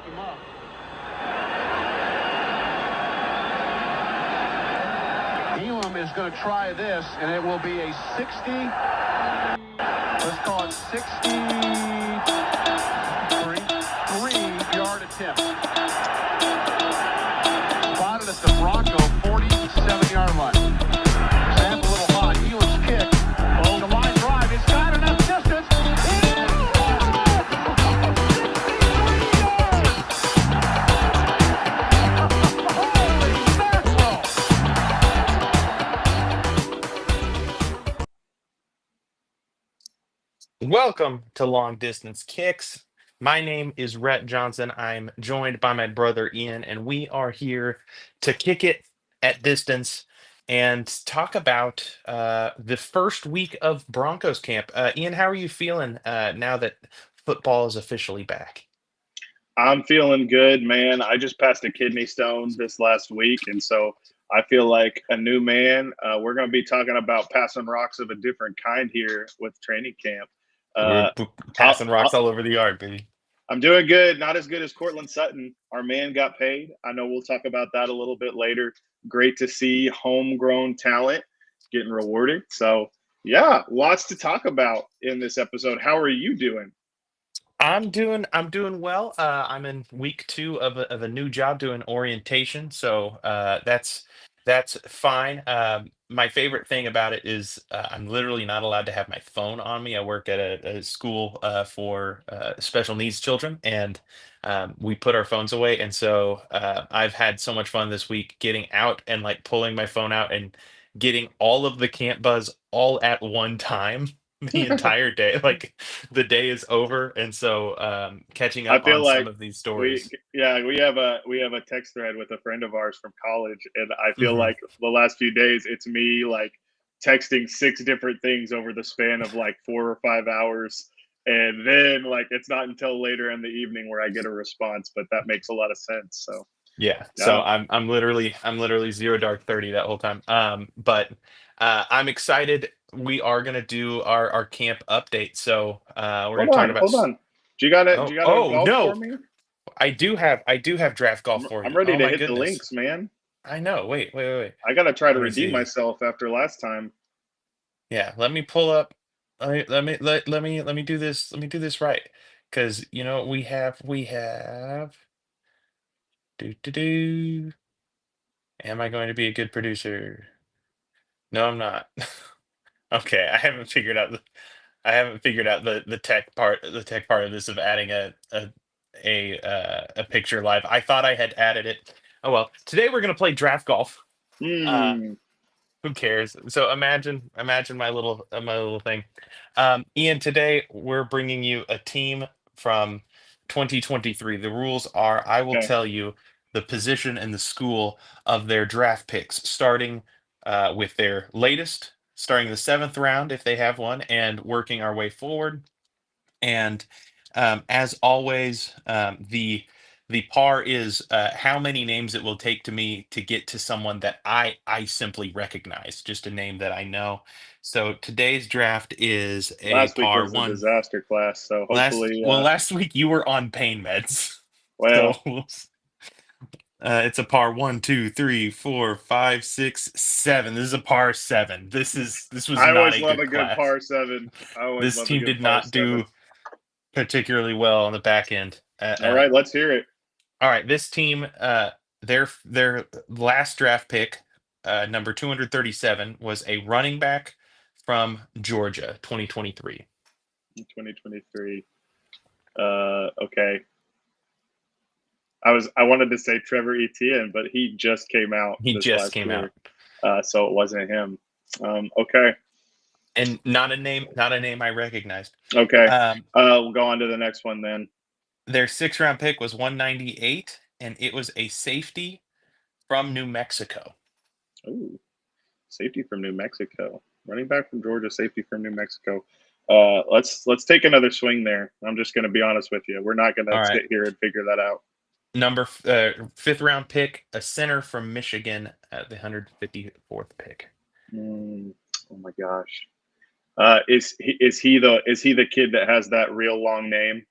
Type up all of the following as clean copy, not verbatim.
him up. Elam is going to try this, and it will be a 60, let's call it 63-yard attempt. Spotted at the Bronco 47-yard line. Snap a little high. Elam's kick. Oh, the line drive. It's got enough distance. Welcome to Long Distance Kicks. My name is Rhett Johnson. I'm joined by my brother Ian, and we are here to kick it at distance and talk about the first week of Broncos camp. Ian, how are you feeling now that football is officially back? I'm feeling good, man. I just passed a kidney stone this last week, and so I feel like a new man. We're going to be talking about passing rocks of a different kind here with training camp. We're Uh, I'll, passing rocks I'll, all over the yard, baby. I'm doing good. Not as good as Cortland Sutton. Our man got paid. I know we'll talk about that a little bit later. Great to see homegrown talent getting rewarded. So, yeah, lots to talk about in this episode. How are you doing? I'm doing well. I'm in week 2 of a new job doing orientation, so that's fine. My favorite thing about it is I'm literally not allowed to have my phone on me. I work at a school for special needs children, and we put our phones away. And so I've had so much fun this week getting out and like pulling my phone out and getting all of the camp buzz all at one time the entire day. Like the day is over, and so catching I up feel on some like of these we stories. yeah we have a text thread with a friend of ours from college, and I feel Mhm. like the last few days it's me like texting 6 different things over the span of like 4 or 5 hours, and then like it's not until later in the evening where I get a response, but that makes a lot of sense. So Yeah, so yeah, I'm literally zero dark 30 that whole time. But I'm excited. We are gonna do our camp update. So we're hold gonna talk on, about. hold on. Do you got a Oh golf for no, me? I do have draft golf I'm for I'm you. ready Oh to my hit the goodness, links, man. I know. Wait. I gotta try to Let me redeem see. myself after last time. Yeah, let me pull up. Let me do this. Let me do this right, because we have. Do. Am I going to be a good producer? No, I'm not. Okay, I haven't figured out the tech part of this of adding a picture live. I thought I had added it. Oh well. Today we're gonna play draft golf. Uh, Hmm. who cares? So imagine my little thing. Ian, today we're bringing you a team from 2023. The rules are I will Okay. tell you the position and the school of their draft picks, starting with their latest, starting the 7th round if they have one, and working our way forward. And as always, the par is how many names it will take to me to get to someone that I simply recognize, just a name that I know. So today's draft is a Last week par was a one. disaster class, so Last hopefully, well, last week you were on pain meds, so well, it's a par one, two, three, four, five, six, seven. This is a par seven. This was I not always a love good a good class. par seven. I always This love a team good did par not seven. do particularly well on the back end. All right, let's hear it. All right, this team, their last draft pick, number 237, was a running back from Georgia, 2023. 2023. Okay. I wanted to say Trevor Etienne, but he just came out He this just last came year, out, so it wasn't him. Okay. and not a name I recognized. Okay. Um, We'll go on to the next one then. their 6th round pick was 198, and it was a safety from New Mexico. Ooh, safety from New Mexico. Running back from Georgia, safety from New Mexico. Let's take another swing there. I'm just going to be honest with you. We're not going to All right, sit here and figure that out. 5th round pick, a center from Michigan at the 154th pick. Oh my gosh. Is he the kid that has that real long name?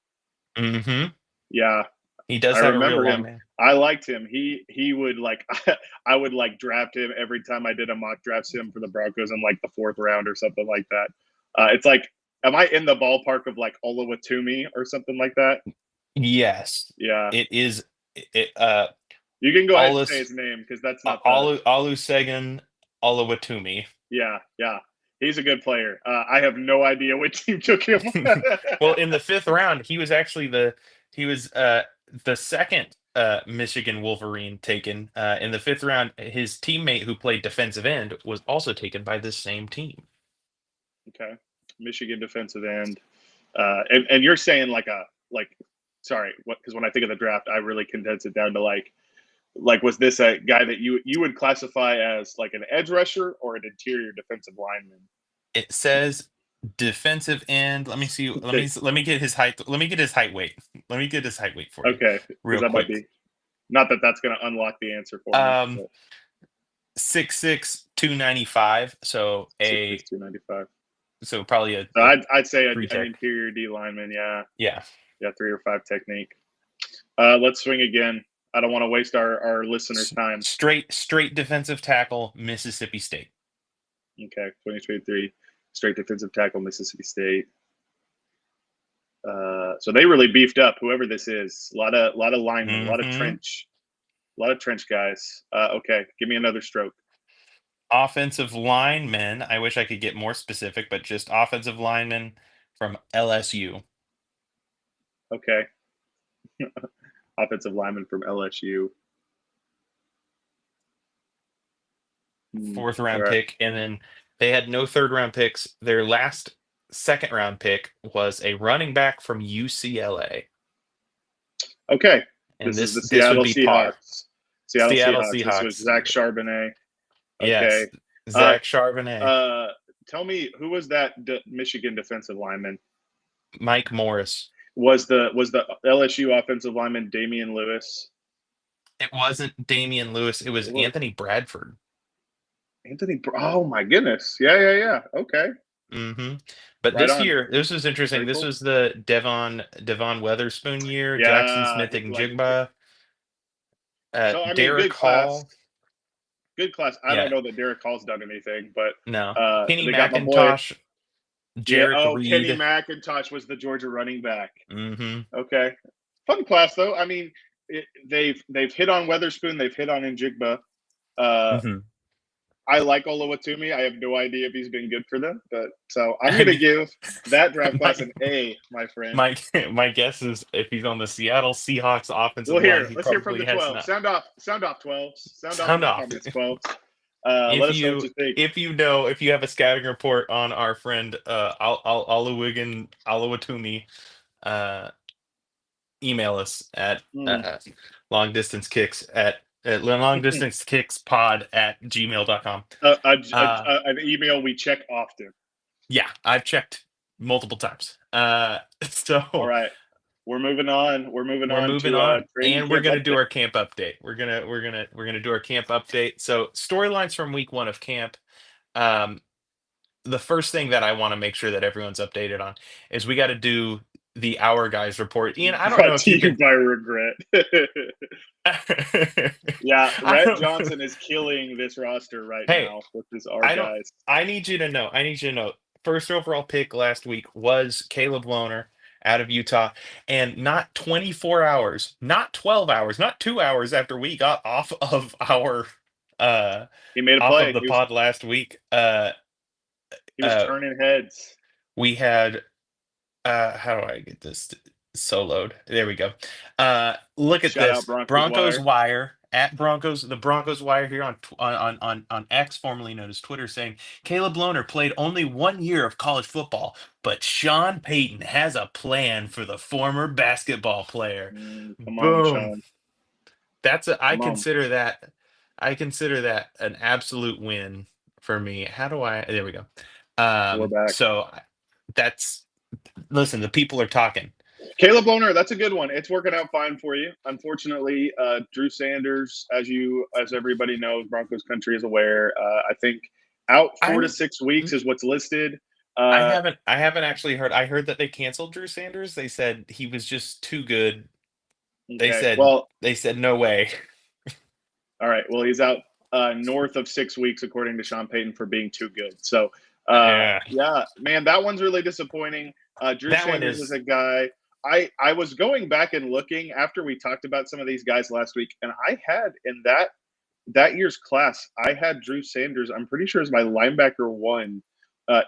Mm-hmm. Yeah. He does I have a real remember long him. man. I liked him. He would like I would like draft him every time I did a mock draft sim for the Broncos in like the 4th round or something like that. It's like, am I in the ballpark of like Olawatumi or something like that? Yes, Yeah, it is. It, you can go ahead and say Olus his name because that's not the. Olusegun Olawatumi. Yeah. He's a good player. I have no idea what team took him. Well, in the 5th round, he was actually the second Michigan Wolverine taken. In the 5th round, his teammate who played defensive end was also taken by this same team. Okay, Michigan defensive end. And you're saying sorry, what? Because when I think of the draft, I really condense it down to like was this a guy that you would classify as like an edge rusher or an interior defensive lineman? It says defensive end. Let me see. Okay, Let me get his height. Let me get his height weight. Let me get his height weight for you okay, because real that might quick. be not that that's going to unlock the answer for me. Um, 6'6", 295. So 6'6", 295. probably So I'd say three an tech. interior D lineman. Yeah, Yeah. 3 or 5 technique. Let's swing again. I don't want to waste our listeners' time. Straight defensive tackle, Mississippi State. Okay, 2023, straight defensive tackle, Mississippi State. So they really beefed up whoever this is. A lot of linemen, a lot of trench guys. Okay, give me another stroke. Offensive linemen. I wish I could get more specific, but just offensive linemen from LSU. Okay, offensive lineman from LSU. 4th round All right. pick, and then they had no 3rd round picks. Their last 2nd round pick was a running back from UCLA. Okay, And this is the this would Seattle be par. Seahawks. Seattle This was Seahawks. Zach Charbonnet. Yes, Okay. Zach Charbonnet. Tell me, who was that Michigan defensive lineman? Mike Morris. Was the LSU offensive lineman Damian Lewis? It wasn't Damian Lewis. It was Anthony Bradford. Oh my goodness! Yeah. Okay. But Right this on. year, this was interesting. Very This cool. was the Devon Weatherspoon year. Jackson Yeah, Smith he's and like. Jigba. So I mean, Derek good class. Hall. Good class. I Yeah, don't know that Derek Hall's done anything, but no. Kenny they got my boy. McIntosh. Yeah. Jarek Oh, Kenny Reed. McIntosh was the Georgia running back. Mm-hmm. Okay. Fun class though. I mean, they've hit on Weatherspoon. They've hit on Njigba. Mm-hmm. I like Olawatumi. I have no idea if he's been good for them, but so I'm I going to mean, give that draft class my, an A, my friend. my guess is if he's on the Seattle Seahawks offensive Well, line, he let's hear from probably the has 12. not. Sound off, 12s. Sound off in Sound the off. comments, 12s. Let us know what you think. If you have a scouting report on our friend Olawatumi, email us at long distance kicks pod at gmail.com. An email we check often. Yeah, I've checked multiple times. So all right, we're moving on. We're moving on to training and we're camp gonna do update. our camp update. We're gonna do our camp update. So storylines from week 1 of camp. The first thing that I want to make sure that everyone's updated on is we got to do the Our Guys report. Ian, I don't know Brought if to you you can. by regret. Yeah, I Rhett don't. Johnson is killing this roster right Hey, now with his our I don't. guys. I need you to know. First overall pick last week was Caleb Lohner out of Utah, and not 24 hours, not 12 hours, not 2 hours after we got off of our He made a off of play. the pod last week. He was turning heads. We had how do I get this soloed? There we go. Look at Shout this. out Broncos Wire at the Broncos Wire here on X, formerly known as Twitter, saying Caleb Lohner played only 1 year of college football, but Sean Payton has a plan for the former basketball player. Come on, Boom. Sean. I consider that an absolute win for me. How do I? There we go. We're back. So listen, the people are talking. Caleb Lohner, that's a good one. It's working out fine for you. Unfortunately, Drew Sanders, as everybody knows, Broncos country is aware. I think out 4 to 6 weeks is what's listed. I haven't actually heard. I heard that they canceled Drew Sanders. They said he was just too good They Okay. said Well, they said no way. all right. Well, he's out north of 6 weeks, according to Sean Payton, for being too good. So, Yeah, yeah, man, that one's really disappointing. Drew that one Sanders is is. a guy. I was going back and looking after we talked about some of these guys last week, and I had in that year's class, I had Drew Sanders. I'm pretty sure is my linebacker one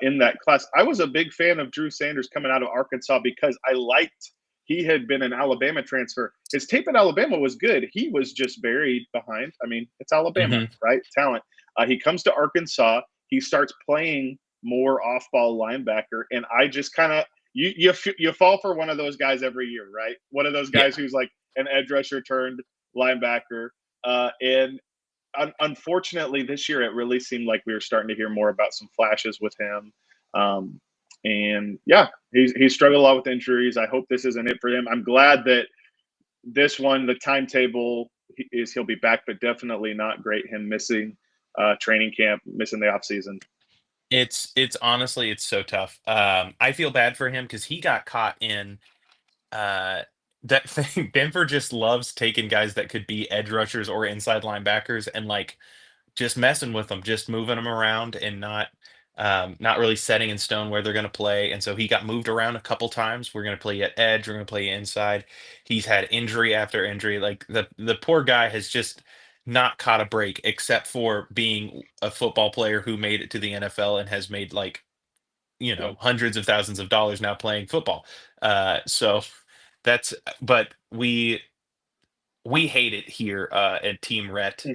in that class. I was a big fan of Drew Sanders coming out of Arkansas because I liked he had been an Alabama transfer. His tape at Alabama was good. He was just buried behind. I mean, it's Alabama, Mhm. right? Talent. He comes to Arkansas. He starts playing more off-ball linebacker, and I just kind of you fall for one of those guys every year, right? One of those guys Yeah, who's like an edge rusher turned linebacker, and unfortunately, this year it really seemed like we were starting to hear more about some flashes with him. Um, and yeah, he's struggled a lot with injuries. I hope this isn't it for him. I'm glad that this one, the timetable is he'll be back, but definitely not great. Him missing training camp, missing the off season. it's honestly it's so tough. I feel bad for him because he got caught in uh that thing. Denver just loves taking guys that could be edge rushers or inside linebackers and like just messing with them, just moving them around and not really setting in stone where they're going to play. And so he got moved around a couple times. We're going to play at edge. We're going to play inside. He's had injury after injury. Like the poor guy has just not caught a break, except for being a football player who made it to the NFL and has made like Yep. hundreds of thousands of dollars now playing football. So that's but we hate it here at Team Ret.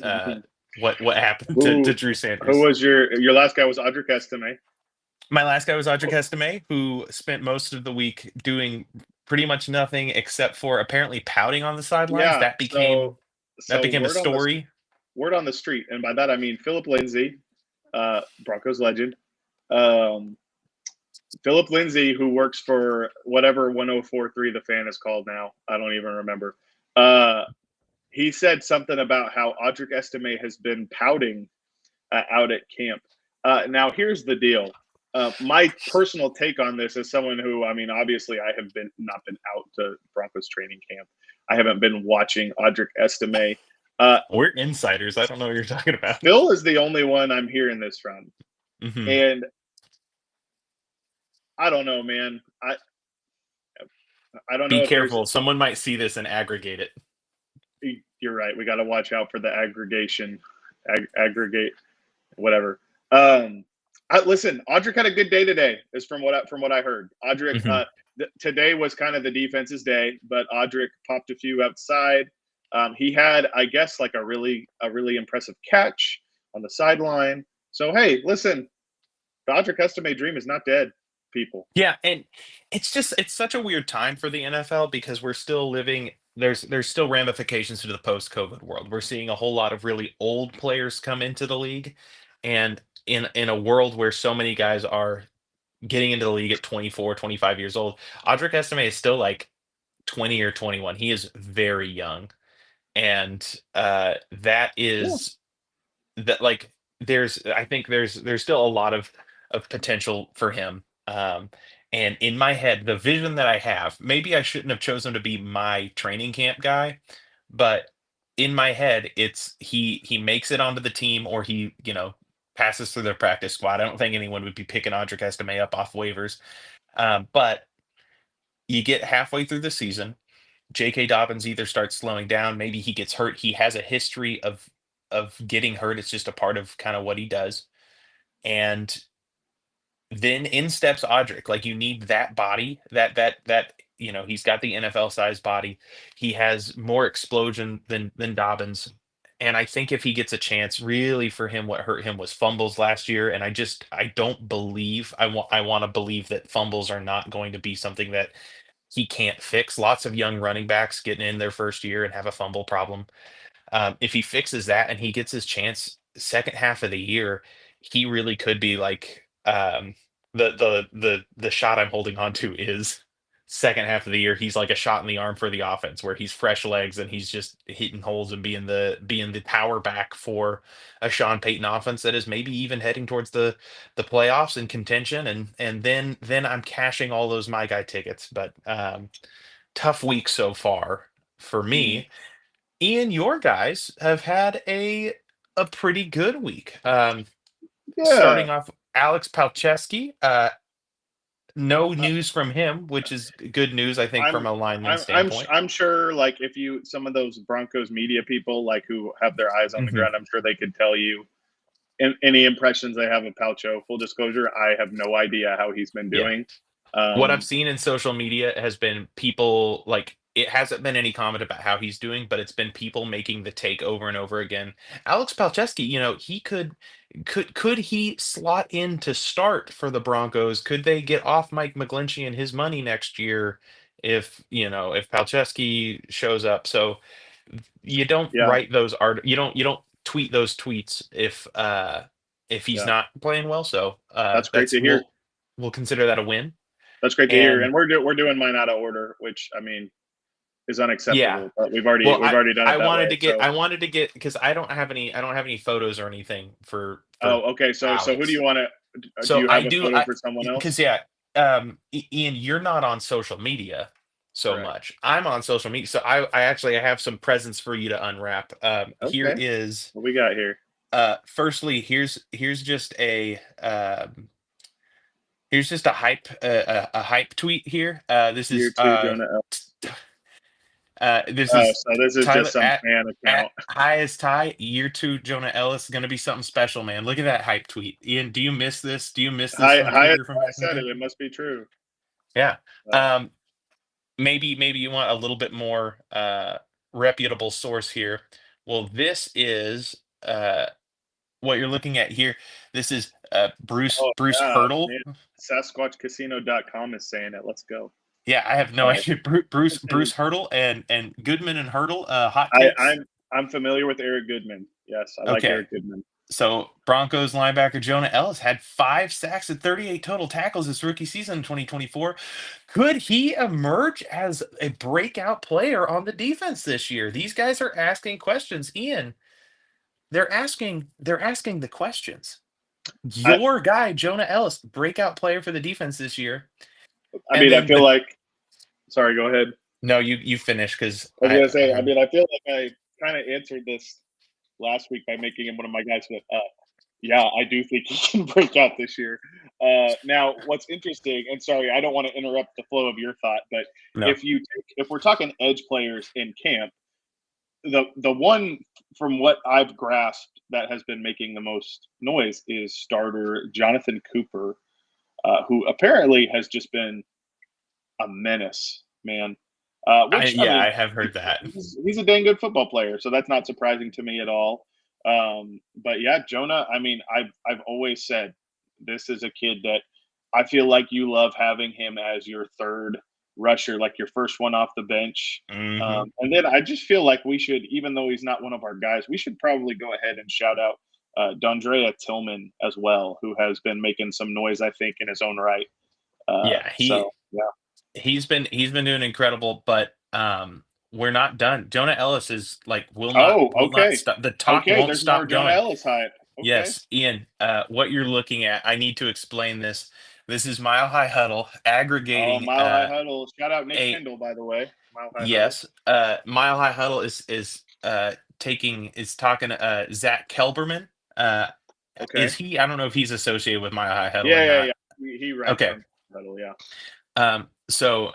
What happened to who Drew who Sanders? was your last guy? Was Audric Estime? My last guy was Audric Estime, who spent most of the week doing pretty much nothing except for apparently pouting on the sidelines. Yeah. That So became a story. word on the street, and by that I mean Philip Lindsay, Broncos legend. Um, Philip Lindsay, who works for whatever 1043 the fan is called now. I don't even remember. Uh, he said something about how Audric Estime has been pouting out at camp. Now, here's the deal. My personal take on this as someone who, I mean, obviously, I have been not been out to Broncos training camp. I haven't been watching Audric Estime. Uh, We're insiders. I don't know what you're talking about. Phil is the only one I'm hearing this from, Hmm. and I don't know, man. I don't Be know if there's. careful. Someone might see this and aggregate it. You're right. We got to watch out for the aggregation, aggregate, whatever. Um, listen, Audric had a good day today. Is from what I heard. Audric, Hmm. today was kind of the defense's day, but Audric popped a few outside. He had, I guess, like a really impressive catch on the sideline. So hey, listen, the Audric Estime dream is not dead, people. Yeah, and it's such a weird time for the NFL because we're still living there's still ramifications to the post-COVID world. We're seeing a whole lot of really old players come into the league, and in a world where so many guys are getting into the league at 24, 25 years old, Audric Estime is still like 20 or 21. He is very young, and that Yeah. is that like I think there's still a lot of potential for him. And in my head, the vision that I have, maybe I shouldn't have chosen to be my training camp guy, but in my head, it's he makes it onto the team or he, passes through their practice squad. I don't think anyone would be picking Audric Estime up off waivers. But you get halfway through the season, J.K. Dobbins either starts slowing down, maybe he gets hurt. He has a history of getting hurt. It's just a part of kind of what he does. And then in steps Audric. Like you need that body, he's got the NFL sized body. He has more explosion than Dobbins. And I think if he gets a chance, really for him, what hurt him was fumbles last year. And I don't believe I want to believe that fumbles are not going to be something that he can't fix. Lots of young running backs getting in their first year and have a fumble problem. If he fixes that and he gets his chance second half of the year, he really could be like the shot I'm holding on to is second half of the year. He's like a shot in the arm for the offense where he's fresh legs and he's just hitting holes and being the power back for a Sean Payton offense that is maybe even heading towards the playoffs and contention. And then I'm cashing all those my guy tickets. But tough week so far for me. Ian, your guys have had a pretty good week. Yeah. Starting off, Alex Palczewski. No news from him, which is good news, I think, from I'm a lineman standpoint. I'm sure like if you some of those Broncos media people like who have their eyes on the Mhm. ground, I'm sure they could tell you any impressions they have of Palcho. Full disclosure, I have no idea how he's been Yeah. doing. What I've Um, seen in social media has been people like it hasn't been any comment about how he's doing, but it's been people making the take over and over again. Alex Palczewski, he could he slot in to start for the Broncos? Could they get off Mike McGlinchey and his money next year if Palczewski shows up? So you don't yeah, write those art you don't tweet those tweets if he's yeah, not playing well. So that's great that's to hear. we'll consider that a win. That's great to hear. And And we're doing mine out of order, which I mean is yeah, unacceptable. But well, we've already done it I that wanted way. to get So because I don't have any photos or anything for okay. So who do Alex. you want to? Do So you I have a do photo I for someone because else? yeah, Ian, you're not on social media so Correct. much. I'm on social media, so I have some presents for you to unwrap. Here Okay. is What we got here? firstly here's just here's just a hype tweet here. Year two, Jonah L. This Oh, is so this is just Tyler some fan at account. highest high year two Jonah Ellis going to be something special, man. Look at that hype tweet. Ian, do you miss this? Do you miss this from Hi, I Twitter from back in the said it. day? It must be true. Yeah. So, Um, maybe you want a little bit more reputable source here. Well, this is what you're looking at here. This is oh Bruce yeah, Hurdle. man. SasquatchCasino.com is saying it. Let's go. Yeah, I have no Uh, idea. Bruce Hurdle and Goodman and Hurdle. Hot I, takes. I'm familiar with Eric Goodman. Yes, I like Okay. Eric Goodman. So Broncos linebacker Jonah Ellis had 5 sacks and 38 total tackles his rookie season in 2024. Could he emerge as a breakout player on the defense this year? These guys are asking questions. Ian, they're asking the questions. I Your guy, Jonah Ellis, breakout player for the defense this year. I And mean, I then feel like. Sorry, go ahead. no, you finish because I was I, gonna I say. I have mean, I feel like I kind of answered this last week by making him one of my guys. But yeah, I do think he can break out this year. Now, what's interesting, and sorry, I don't want to interrupt the flow of your thought, but no. if we're talking edge players in camp, the one from what I've grasped that has been making the most noise is starter Jonathan Cooper, who apparently has just been a menace, man. Which I Yeah, mean, I have heard that. he's a dang good football player, so that's not surprising to me at all. But yeah, Jonah. I mean, I've always said this is a kid that I feel like you love having him as your third rusher, like your first one off the bench. Hmm. And then I just feel like we should, even though he's not one of our guys, we should probably go ahead and shout out Dondrea Tillman as well, who has been making some noise, I think, in his own right. Yeah, So yeah. he's been doing incredible, but we're not done. Jonah Ellis is like Oh, will not okay. stop. The talk Okay, won't there's more stop Jonah going. Ellis hype. Okay. Yes, Ian, what you're looking at, I need to explain this. This is Mile High Huddle Oh, aggregating Mile High Huddle. Shout out Nick a Kendall, by the way. Mile High Huddle. yes, Mile High Huddle is taking is talking Zach Kelberman. Is Okay. he? I don't know if he's associated with Mile High Huddle or Yeah, yeah, not. yeah. He writes Okay. on Huddle, yeah. So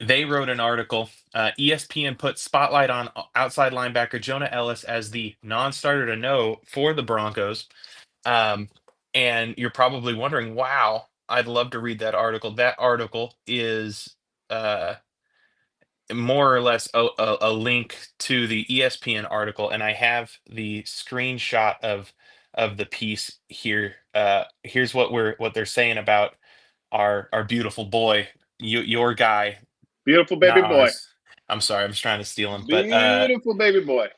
they wrote an article. ESPN put spotlight on outside linebacker Jonah Ellis as the non-starter to know for the Broncos. And you're probably wondering, wow, I'd love to read that article. That article is more or less a link to the ESPN article, and I have the screenshot of the piece here. Here's what they're saying about our beautiful boy, your guy, Beautiful baby not boy. ours. I'm sorry, I'm just trying to steal him, but Beautiful baby boy.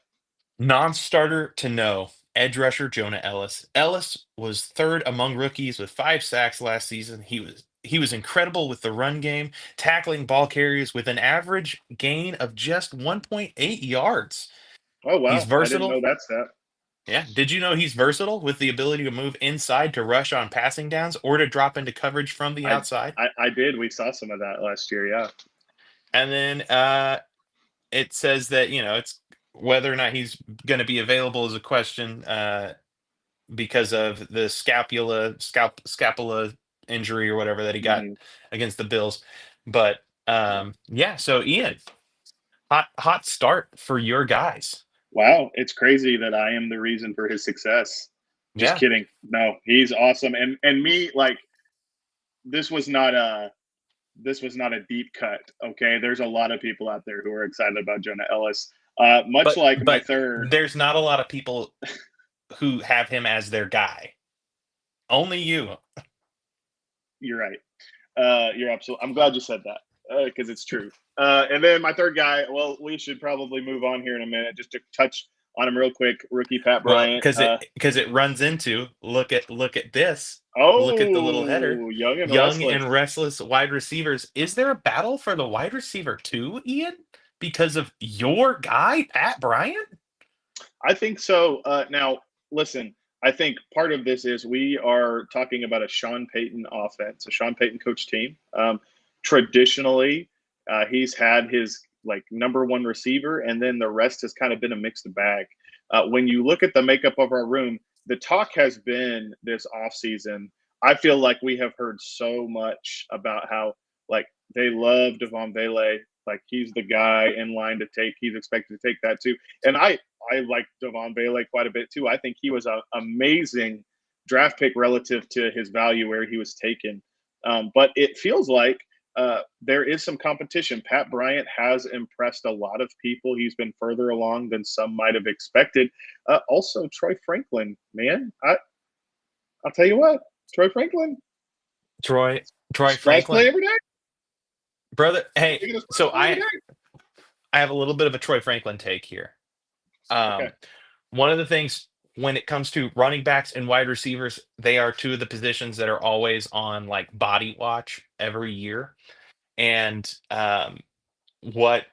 non-starter to know. Edge rusher Jonah Ellis. Ellis was third among rookies with 5 sacks last season. He was incredible with the run game, tackling ball carriers with an average gain of just 1.8 yards. Oh, He's wow. I didn't versatile. know that stat. Yeah. Did you know he's versatile with the ability to move inside to rush on passing downs or to drop into coverage from the outside? I did. We saw some of that last year, yeah. And then it says that it's whether or not he's going to be available is a question because of the scapula injury or whatever that he got Mhm. against the Bills. But yeah, so Ian, hot start for your guys. Wow, it's crazy that I am the reason for his success. Just Yeah, kidding. No, he's awesome. And me, like, this was not a this was not a deep cut. Okay, there's a lot of people out there who are excited about Jonah Ellis. Much but like my but third. there's not a lot of people who have him as their guy. Only you. You're right. You're absolutely. I'm glad you said that because it's true. And then my third guy. Well, we should probably move on here in a minute just to touch on him real quick. Rookie Pat Well, Bryant. because it runs into look at this. Look at the little header. Oh, young and Young restless. and restless wide receivers. Is there a battle for the wide receiver too, Ian? Because of your guy, Pat Bryant? I think so. Now, listen, I think part of this is we are talking about a Sean Payton offense, a Sean Payton coach team. Traditionally, he's had his like number one receiver, and then the rest has kind of been a mixed bag. When you look at the makeup of our room, the talk has been this offseason. I feel like we have heard so much about how like they love Devon Vele, like he's the guy in line to take. He's expected to take that too, and I like Devon Vele quite a bit too. I think he was an amazing draft pick relative to his value where he was taken. But it feels like there is some competition. Pat Bryant has impressed a lot of people. He's been further along than some might have expected. Also, Troy Franklin, man, I'll tell you what, Troy Franklin, Troy splash play Franklin. every day. Brother, hey, Taking a splash so play every I day. I have a little bit of a Troy Franklin take here. Okay, Um, one of the things when it comes to running backs and wide receivers, they are two of the positions that are always on like body watch every year. And what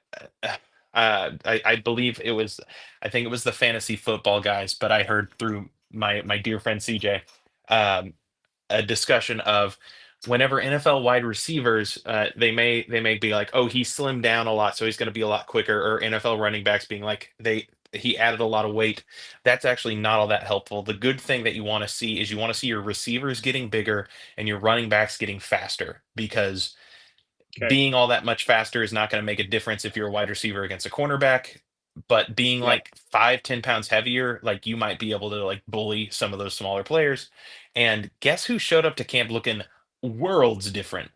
I believe it was, I think it was the fantasy football guys, but I heard through my dear friend CJ, um, a discussion of whenever NFL wide receivers, they may be like, oh, he slimmed down a lot, so he's going to be a lot quicker, or NFL running backs being like he added a lot of weight. That's actually not all that helpful. The good thing that you want to see is you want to see your receivers getting bigger and your running backs getting faster because okay, being all that much faster is not going to make a difference if you're a wide receiver against a cornerback. But being yep. like 5-10 pounds heavier, like you might be able to like bully some of those smaller players. And guess who showed up to camp looking worlds different?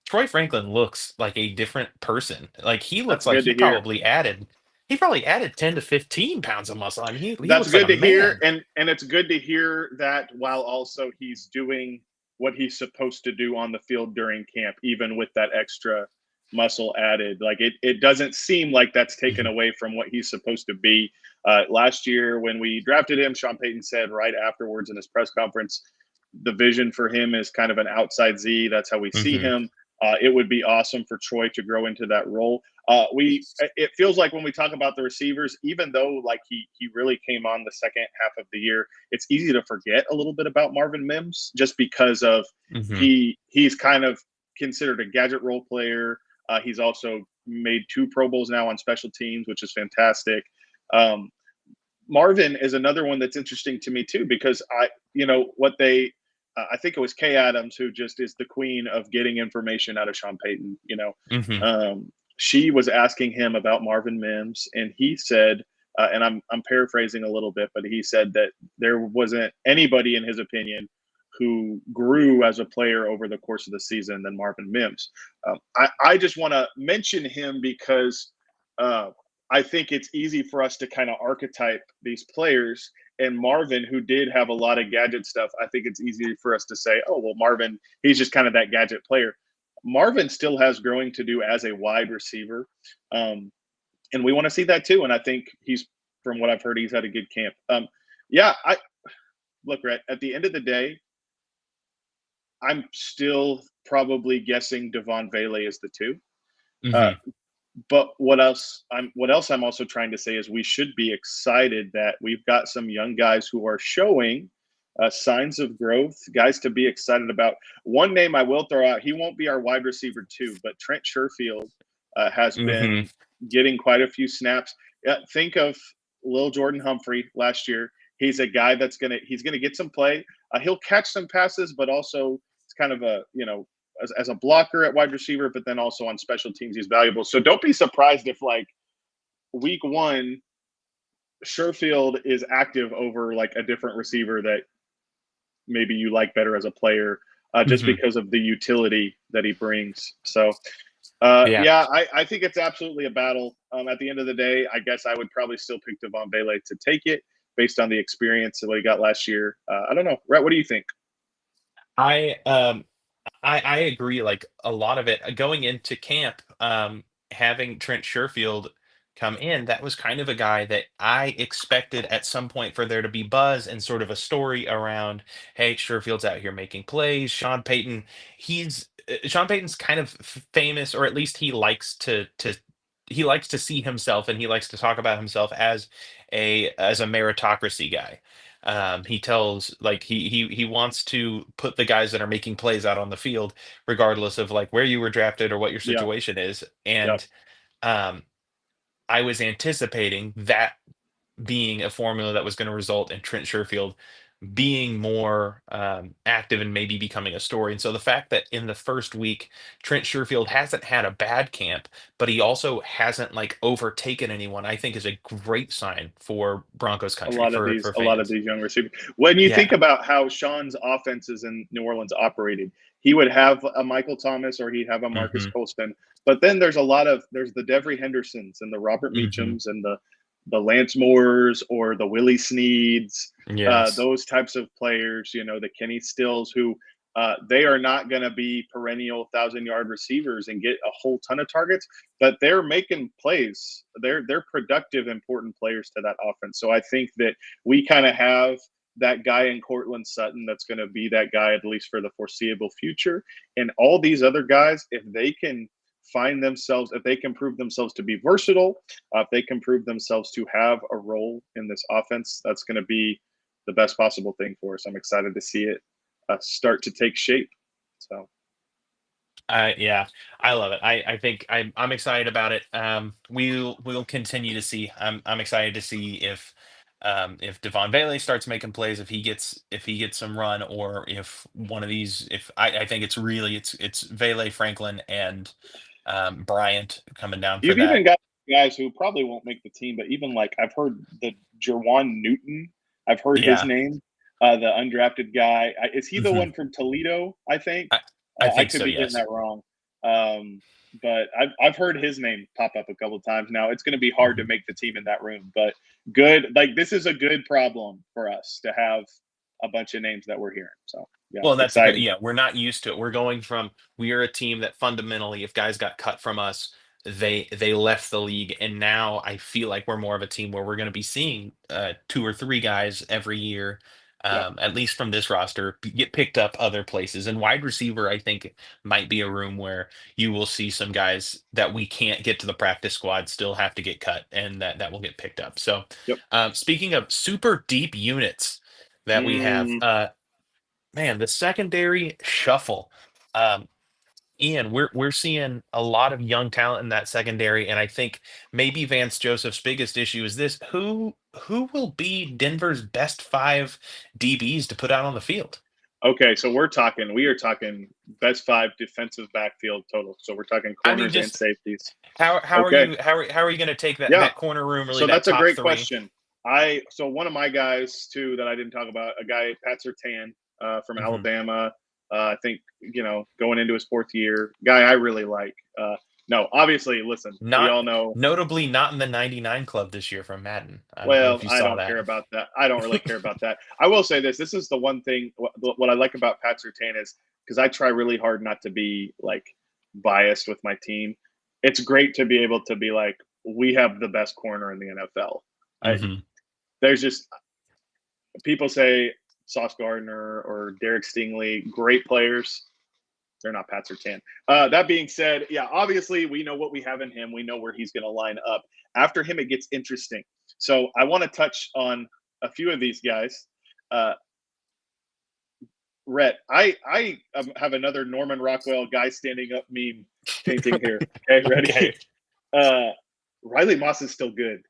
Troy Franklin looks like a different person. Like he looks That's like good to hear. he probably added 10 to 15 pounds of muscle. I mean, he That's looks like good a to hear, man. and it's good to hear that while also he's doing what he's supposed to do on the field during camp, even with that extra muscle added. Like it doesn't seem like that's taken Mhm. away from what he's supposed to be. Last year when we drafted him, Sean Payton said right afterwards in his press conference, the vision for him is kind of an outside Z. That's how we see Mhm. him. It would be awesome for Troy to grow into that role. It feels like when we talk about the receivers, even though like he really came on the second half of the year, it's easy to forget a little bit about Marvin Mims just because of Mhm. he's kind of considered a gadget role player. He's also made 2 Pro Bowls now on special teams, which is fantastic. Um, Marvin is another one that's interesting to me too because I think it was Kay Adams who just is the queen of getting information out of Sean Payton. Mhm. She was asking him about Marvin Mims, and he said, and I'm paraphrasing a little bit, but he said that there wasn't anybody in his opinion who grew as a player over the course of the season than Marvin Mims. I just want to mention him because uh, I think it's easy for us to kind of archetype these players. And Marvin, who did have a lot of gadget stuff, I think it's easy for us to say, oh, well, Marvin, he's just kind of that gadget player. Marvin still has growing to do as a wide receiver. And we want to see that too. And I think from what I've heard, he's had a good camp. Yeah, look, Rhett, at the end of the day, I'm still probably guessing Devon Vele is the two. Uh, Mhm. but what else I'm also trying to say is we should be excited that we've got some young guys who are showing signs of growth, guys to be excited about. One name I will throw out, he won't be our wide receiver too, but Trent Sherfield has Mhm. been getting quite a few snaps. Think of Lil Jordan Humphrey last year. He's a guy he's gonna get some play. He'll catch some passes, but also it's kind of a as a blocker at wide receiver, but then also on special teams he's valuable. So don't be surprised if like week one Sherfield is active over like a different receiver that maybe you like better as a player, just because of the utility that he brings. So I think it's absolutely a battle. At the end of the day, I guess I would probably still pick Devon Bailey to take it based on the experience of what he got last year. I don't know. Rhett, what do you think? I agree. Like a lot of it going into camp, having Trent Sherfield come in, that was kind of a guy that I expected at some point for there to be buzz and sort of a story around, hey, Sherfield's out here making plays. Sean Payton's kind of famous, or at least he likes to see himself and he likes to talk about himself as a meritocracy guy. He tells like he wants to put the guys that are making plays out on the field, regardless of like where you were drafted or what your Yeah, situation is. yeah. And um, I was anticipating that being a formula that was going to result in Trent Sherfield being more active and maybe becoming a story. And so the fact that in the first week, Trent Sherfield hasn't had a bad camp, but he also hasn't like overtaken anyone, I think is a great sign for Broncos a country lot of for these fans. young receivers. When you think Yeah. about how Sean's offenses in New Orleans operated, he would have a Michael Thomas or he'd have a Marcus Hmm. Colston. But then there's the Devery Hendersons and the Robert Hmm. Meachams and the Lance Moores or the Willie Sneeds, Yes. those types of players, the Kenny Stills, who they are not going to be perennial 1,000-yard receivers and get a whole ton of targets, but they're making plays. They're productive, important players to that offense. So I think that we kind of have that guy in Cortland Sutton that's going to be that guy at least for the foreseeable future. And all these other guys, if they can if they can prove themselves to be versatile, if they can prove themselves to have a role in this offense, that's going to be the best possible thing for us. I'm excited to see it start to take shape. So Yeah, I love it. I think I'm excited about it. We'll continue to see. I'm excited to see if Devon Bailey starts making plays, if he gets some run, or if one of these. If I think it's Vele, Franklin, and Bryant coming down for you've even that. got guys who probably won't make the team, but even like I've heard the Jerwan Newton. I've heard his Yeah, name. The undrafted guy. Is he the hmm one from Toledo? I think. I I I think could so. be getting Yes. that wrong. But I've heard his name pop up a couple of times now. It's going to be hard to Mhm. make the team in that room, but good. Like this is a good problem for us to have a bunch of names that we're hearing. So yeah, Well, that's a good, exciting. yeah, we're not used to it. We are a team that fundamentally, if guys got cut from us, they left the league. And now I feel like we're more of a team where we're going to be seeing two or three guys every year, Yeah, at least from this roster, get picked up other places. And wide receiver, I think, might be a room where you will see some guys that we can't get to the practice squad still have to get cut, and that will get picked up. So, yep. speaking of super deep units that we have. Mm, Man, the secondary shuffle. Um, Ian, we're seeing a lot of young talent in that secondary, and I think maybe Vance Joseph's biggest issue is this: who will be Denver's best five DBs to put out on the field? okay, so we are talking best five defensive backfield total. So we're talking I mean, corners and just safeties. how are Okay, you how are you going to take yeah. that corner room, really So that that's a top great three? question. So one of my guys too that I didn't talk about, a guy Pat Surtain from Mhm. Alabama. I think going into his fourth year, guy I really like. No, obviously, listen, we Not all know. notably not in the 99 club this year from Madden. I don't know if Well, you I saw don't that. care about that. I don't really care about that. I will say this: this is the one thing. What I like about Pat Surtain is because I try really hard not to be like biased with my team. It's great to be able to be like, we have the best corner in the NFL. Hmm. There's just people say Sauce Gardner or Derek Stingley, great players. They're not Pat Surtain. That being said, yeah, obviously we know what we have in him. We know where he's going to line up. After him, it gets interesting. So I want to touch on a few of these guys. Uh, Rhett, I have another Norman Rockwell guy standing up meme painting here. Okay, ready? Okay. Uh, Riley Moss is still good.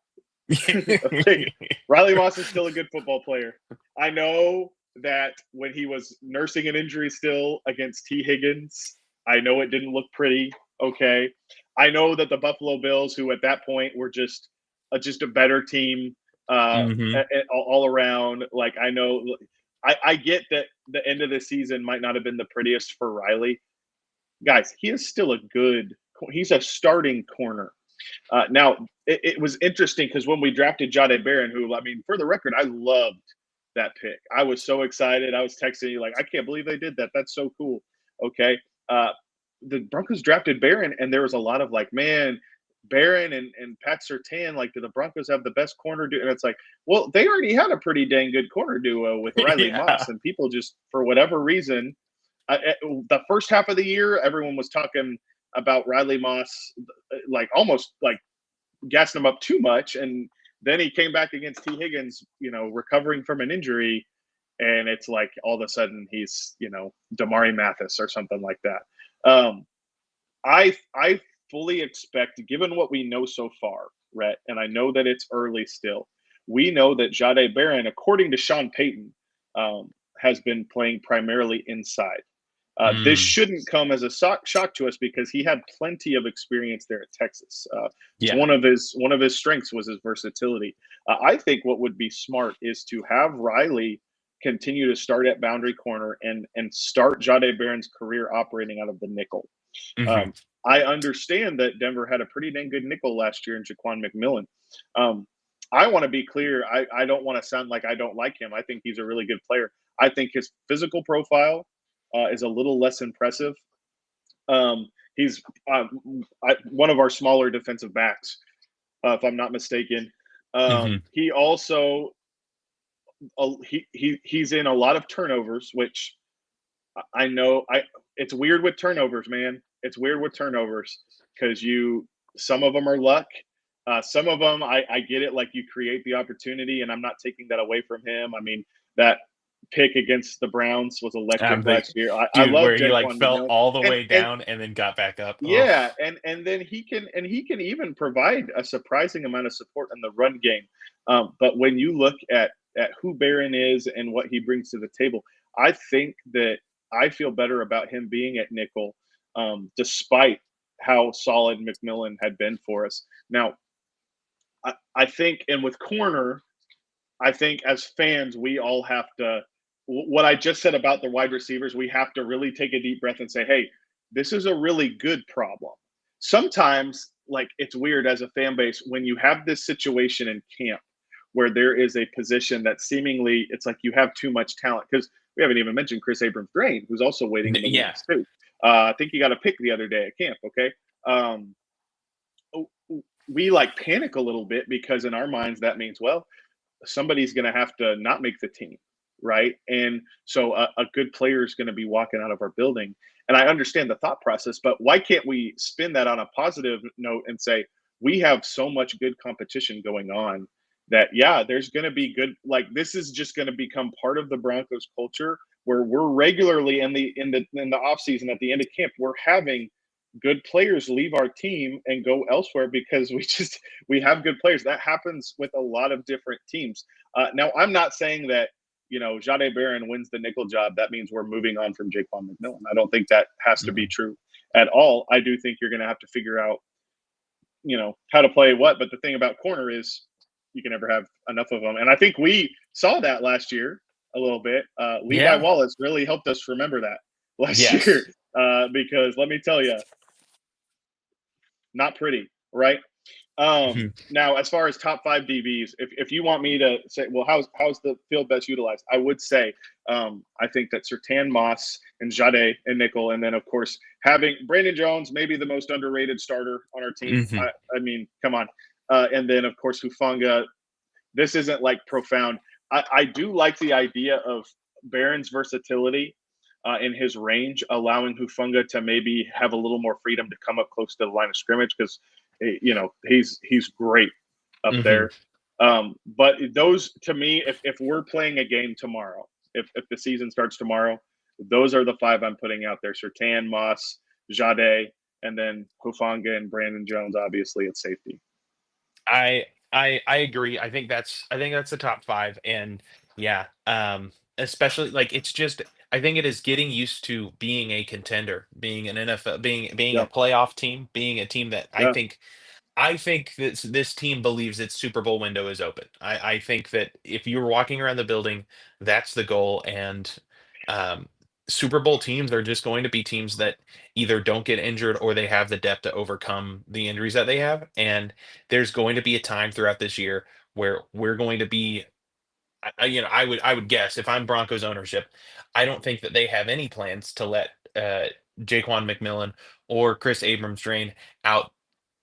Okay. Riley Moss is still a good football player. I know that when he was nursing an injury still against T. Higgins, I know it didn't look pretty. Okay. I know that the Buffalo Bills, who at that point were just a better team Hmm. all around, like I know I get that the end of the season might not have been the prettiest for Riley. Guys, he is still he's a starting corner. Now, it was interesting because when we drafted Jahdae Barron, who, I mean, for the record, I loved that pick. I was so excited. I was texting you like, I can't believe they did that. That's so cool. Okay. The Broncos drafted Barron, and there was a lot of like, man, Barron and Pat Surtain, like, do the Broncos have the best corner duo? And it's like, well, they already had a pretty dang good corner duo with Riley Moss, Yeah. and people just, for whatever reason, the first half of the year, everyone was talking about Riley Moss, like almost like gassing him up too much. And then he came back against T. Higgins, recovering from an injury. And it's like all of a sudden he's, Damari Mathis or something like that. I fully expect, given what we know so far, Rhett, and I know that it's early still, we know that Jahdae Barron, according to Sean Payton, has been playing primarily inside. This Mm. shouldn't come as a shock to us because he had plenty of experience there at Texas. It's Yeah. one of his strengths was his versatility. I think what would be smart is to have Riley continue to start at boundary corner and start Jahdae Barron's career operating out of the nickel. Hmm. Um, I understand that Denver had a pretty dang good nickel last year in Jaquan McMillan. I want to be clear. I don't want to sound like I don't like him. I think he's a really good player. I think his physical profile is a little less impressive. He's one of our smaller defensive backs, if I'm not mistaken. Hmm. He also he's in a lot of turnovers, which I know. It's weird with turnovers, man. It's weird with turnovers because some of them are luck. Some of them, I get it. Like, you create the opportunity, and I'm not taking that away from him. I mean, that pick against the Browns was electric last year. I Dude, love where he like Jaquan fell McMillan, all the and way down and then got back up. Oh, yeah, and then he can even provide a surprising amount of support in the run game. But when you look at who Barron is and what he brings to the table, I think that I feel better about him being at nickel, despite how solid McMillan had been for us. Now, I think, and with corner, I think as fans, we all have to, what I just said about the wide receivers, we have to really take a deep breath and say, hey, this is a really good problem. Sometimes, like, it's weird as a fan base when you have this situation in camp where there is a position that seemingly it's like you have too much talent, because we haven't even mentioned Chris Abrams-Drain, who's also waiting in the yeah. wings too. I think he got a pick the other day at camp. Okay. Um, we like panic a little bit because in our minds that means, well, somebody's going to have to not make the team, right? And so a good player is going to be walking out of our building. And I understand the thought process, but why can't we spin that on a positive note and say we have so much good competition going on that, yeah, there's going to be good, like, this is just going to become part of the Broncos culture where we're regularly in the off season at the end of camp, we're having good players leave our team and go elsewhere because we have good players. That happens with a lot of different teams. Now, I'm not saying that, Jahdae Barron wins the nickel job. That means we're moving on from Jaquan McMillan. I don't think that has to be true at all. I do think you're going to have to figure out, how to play what. But the thing about corner is you can never have enough of them. And I think we saw that last year a little bit. Levi Yeah. Wallace really helped us remember that last year Yes. because let me tell you, not pretty, right? Mhm. Now, as far as top 5 DBs, if you want me to say, well, how's the field best utilized? I would say I think that Surtain, Moss, and Jahdae and nickel, and then of course having Brandon Jones, maybe the most underrated starter on our team. Mhm. I mean, come on, and then of course Hufanga. This isn't like profound. I do like the idea of Barron's versatility in his range, allowing Hufanga to maybe have a little more freedom to come up close to the line of scrimmage because, he's great up Mhm. there. But those, to me, if we're playing a game tomorrow, if the season starts tomorrow, those are the 5 I'm putting out there: Surtain, Moss, Jahdae, and then Hufanga and Brandon Jones, obviously, at safety. I agree. I think that's the top five, and yeah, especially like it's just I think it is getting used to being a contender, being an NFL, being a Yeah, playoff team, being a team that yeah, I think this team believes its Super Bowl window is open. I think that if you were walking around the building, that's the goal. And um, Super Bowl teams are just going to be teams that either don't get injured or they have the depth to overcome the injuries that they have. And there's going to be a time throughout this year where we're going to be. I would guess if I'm Broncos ownership, I don't think that they have any plans to let Jaquan McMillan or Chris Abrams drain out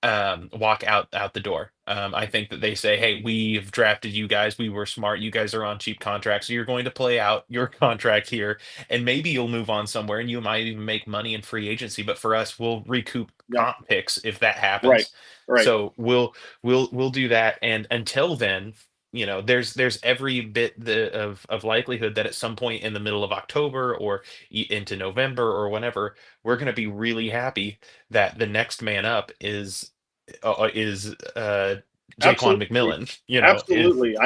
walk out the door. I think that they say, "Hey, we've drafted you guys. We were smart. You guys are on cheap contracts, so you're going to play out your contract here, and maybe you'll move on somewhere, and you might even make money in free agency. But for us, we'll recoup yeah. comp picks if that Right, happens. right. So we'll do that. And until then." There's every bit of likelihood that at some point in the middle of October or into November or whenever we're going to be really happy that the next man up is Jaquan Absolutely. McMillan, Absolutely.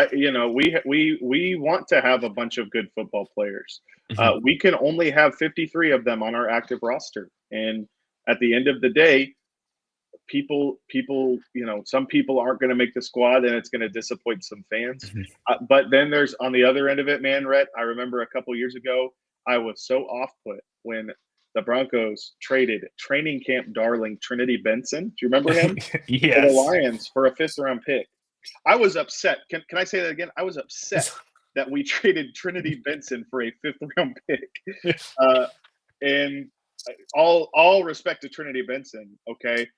We want to have a bunch of good football players. Mhm. We can only have 53 of them on our active roster. And at the end of the day, some people aren't going to make the squad and it's going to disappoint some fans. Mhm. But then there's on the other end of it, man, Rhett, I remember a couple years ago, I was so off put when the Broncos traded training camp darling Trinity Benson. Do you remember him? To the Yes. Lions for a fifth round pick. I was upset. Can I say that again? I was upset that we traded Trinity Benson for a fifth round pick. Uh, and all respect to Trinity Benson, okay?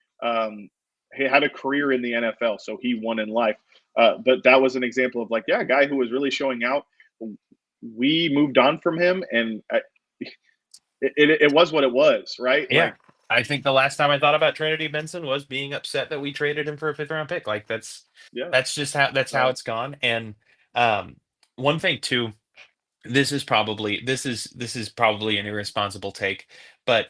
He had a career in the NFL, so he won in life. But that was an example of like, yeah, a guy who was really showing out. We moved on from him, and it was what it was, right? Yeah. Like, I think the last time I thought about Trinity Benson was being upset that we traded him for a fifth round pick. Like yeah, that's just how yeah, it's gone. And um, one thing too, this is probably an irresponsible take, but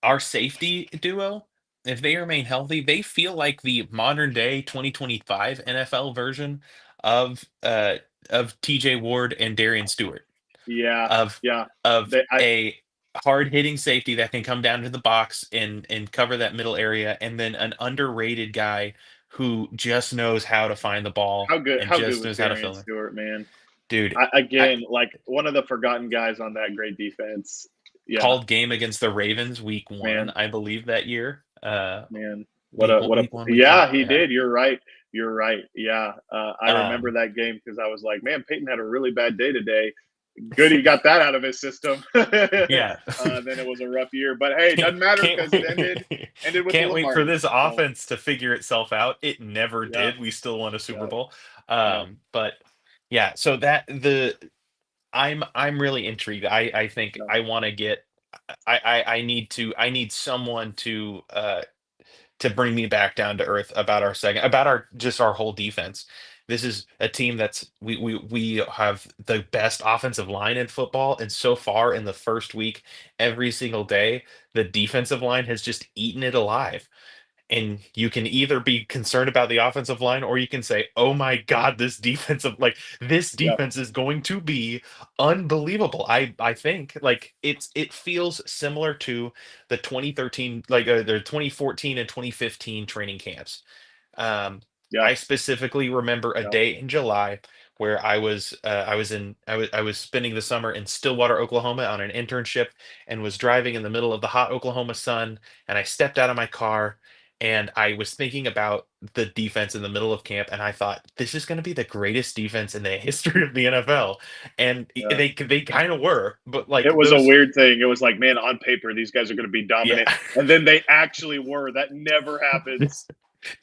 our safety duo, if they remain healthy, they feel like the modern day 2025 NFL version of uh of TJ Ward and Darian Stewart yeah, of yeah. of They, I a hard hitting safety that can come down to the box and cover that middle area, and then an underrated guy who just knows how to find the ball and How good just was knows how to Darian fill it. Stewart, man? Dude, I Again, like one of the forgotten guys on that great defense. Yeah, called game against the Ravens week one, man, I believe that year. man. What a Week one, week two. yeah, he Yeah. did. You're right. You're right. Yeah, I remember Um, that game because I was like, man, Peyton had a really bad day today. Good, he got that out of his system. yeah. Then it was a rough year, but hey, it doesn't matter Can't because it ended with the can't wait Lamar for year. this So offense to figure itself out. It never yeah, did. We still won a Super yeah, Bowl. yeah, But yeah, so that the I'm really intrigued. I think yeah, I want to get I need someone to bring me back down to earth about our second about our just our whole defense. This is a team that's we have the best offensive line in football, and so far in the first week, every single day, the defensive line has just eaten it alive. And you can either be concerned about the offensive line or you can say, "Oh my God, this yeah, defense is going to be unbelievable." I think like it feels similar to the 2013 the 2014 and 2015 training camps. Um, yeah, I specifically remember a yeah, day in July where I was spending the summer in Stillwater, Oklahoma on an internship and was driving in the middle of the hot Oklahoma sun, and I stepped out of my car and I was thinking about the defense in the middle of camp, and I thought this is going to be the greatest defense in the history of the NFL, and yeah. they kind of were, but It like was a those, weird thing. It was like, man, on paper, these guys are going to be yeah. dominant, and then they actually were. That never happens.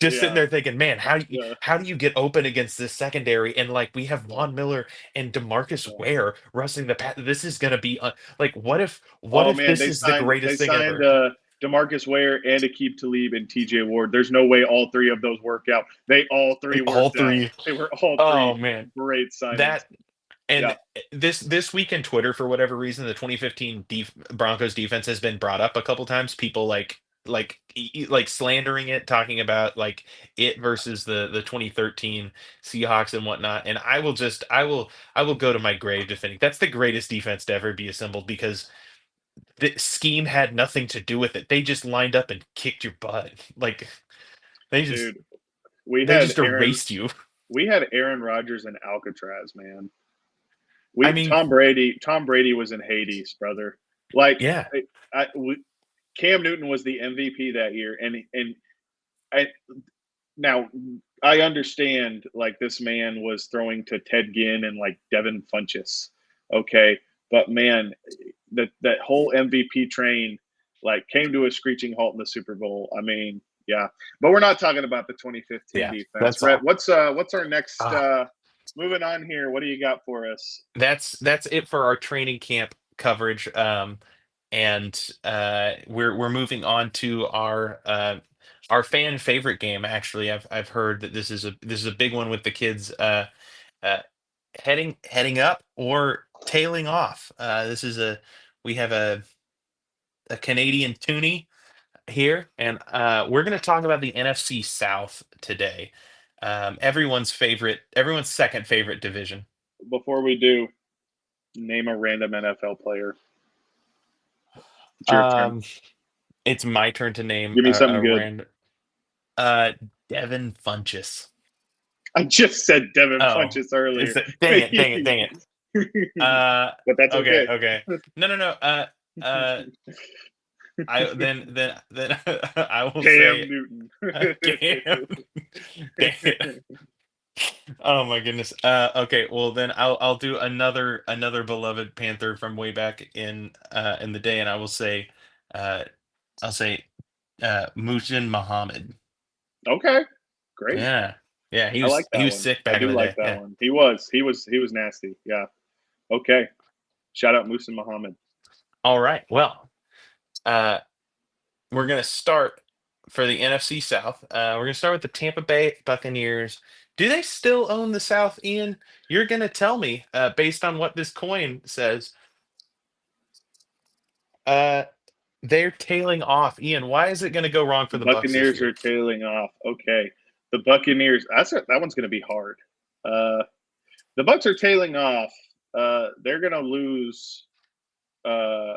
Just sitting Yeah, there thinking, man, yeah, how do you get open against this secondary? And like we have yeah, Von Miller and Demarcus yeah. Ware rushing the pass. This is gonna be like, what Oh if man, this is the they greatest thing signed ever? Demarcus Ware and Akeem Talib and T.J. Ward. There's no way all three of those work out. They all three All worked out. three. They were all Oh three man, great signings. that and Yeah, this week in Twitter for whatever reason, the 2015 Broncos defense has been brought up a couple times. People like like slandering it, talking about like it versus the 2013 Seahawks and whatnot. And I will go to my grave defending. That's the greatest defense to ever be assembled because the scheme had nothing to do with it. They just lined up and kicked your butt. Like they just Dude, we they had just Aaron erased you. we had Aaron Rodgers and Alcatraz, man. I We mean, Tom Brady was in Hades, brother. Like yeah. Cam Newton was the MVP that year, and I now I understand like this man was throwing to Ted Ginn and like Devin Funchess, okay, but man, that whole MVP train like came to a screeching halt in the Super Bowl. I mean, yeah, but we're not talking about the 2015 Yeah, defense. that's Rhett, all. what's our next? Ah, Moving on here. What do you got for us? that's it for our training camp coverage. And we're moving on to our fan favorite game. Actually, I've heard that this is a big one with the kids uh, heading up or tailing off. This is a we have a Canadian toonie here, and we're going to talk about the NFC South today. Everyone's second favorite division. Before we do, name a random NFL player. It's your turn. Um, it's my turn to name Give me something a good. random. Uh, Devin Funchess. I just said Devin Oh, Funchess earlier. it's dang it, dang it, dang it. But that's Okay, okay. okay. No, no, no. Uh, I then I will Cam say, Newton. Cam. Dang it. Oh my goodness. Okay, well then I'll do another beloved Panther from way back in the day, and uh I'll say Muhsin Muhammad. Okay, great. Yeah. Yeah, he I was like he that was one. sick I back in do the like day. that Yeah. one. He was nasty. Yeah. Okay. Shout out Musa Muhammad. All right. Well, uh we're gonna start for the NFC South. We're gonna start with the Tampa Bay Buccaneers. Do they still own the South, Ian? You're gonna tell me, based on what this coin says. Uh they're tailing off. Ian, why is it gonna go wrong for The the Bucks this Buccaneers year? are tailing off. Okay. The Buccaneers. That one's going to be hard. Uh, the Bucks are tailing off. They're going to lose. Uh,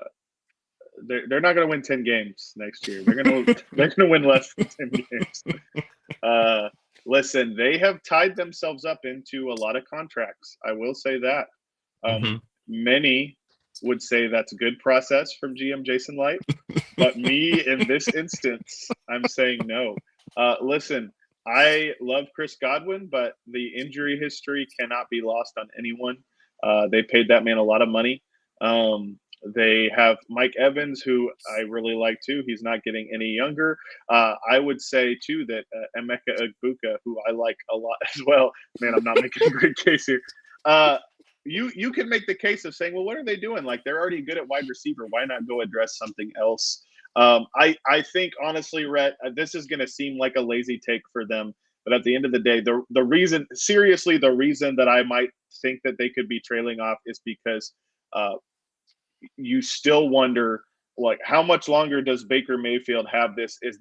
they're not going to win 10 games next year. They're going to win less than 10 games. Uh, Listen, they have tied themselves up into a lot of contracts. I will say that. Hmm. Many would say that's a good process from GM Jason Light, but me in this instance, I'm saying no. Listen, I love Chris Godwin, but the injury history cannot be lost on anyone. They paid that man a lot of money. They have Mike Evans, who I really like too. He's not getting any younger. I would say too that Emeka Egbuka, who I like a lot as well. Man, I'm not making a great case here. Uh, you can make the case of saying, well, what are they doing? Like they're already good at wide receiver. Why not go address something else? I think honestly, Rhett, this is going to seem like a lazy take for them, but at the end of the day, the reason that I might think that they could be trailing off is because uh, you still wonder like how much longer does Baker Mayfield have this? Is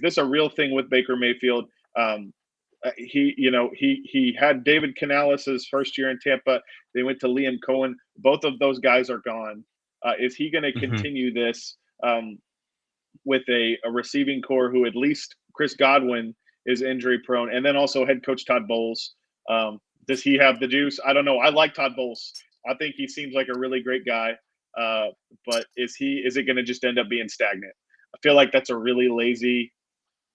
this a real thing with Baker Mayfield? He had David Canales' first year in Tampa. They went to Liam Cohen. Both of those guys are gone. Is he going to Hmm. continue this with a receiving core who at least Chris Godwin is injury prone, and then also head coach Todd Bowles? Does he have the juice? I don't know. I like Todd Bowles. I think he seems like a really great guy. Uh, but is it going to just end up being stagnant? I feel like that's a really lazy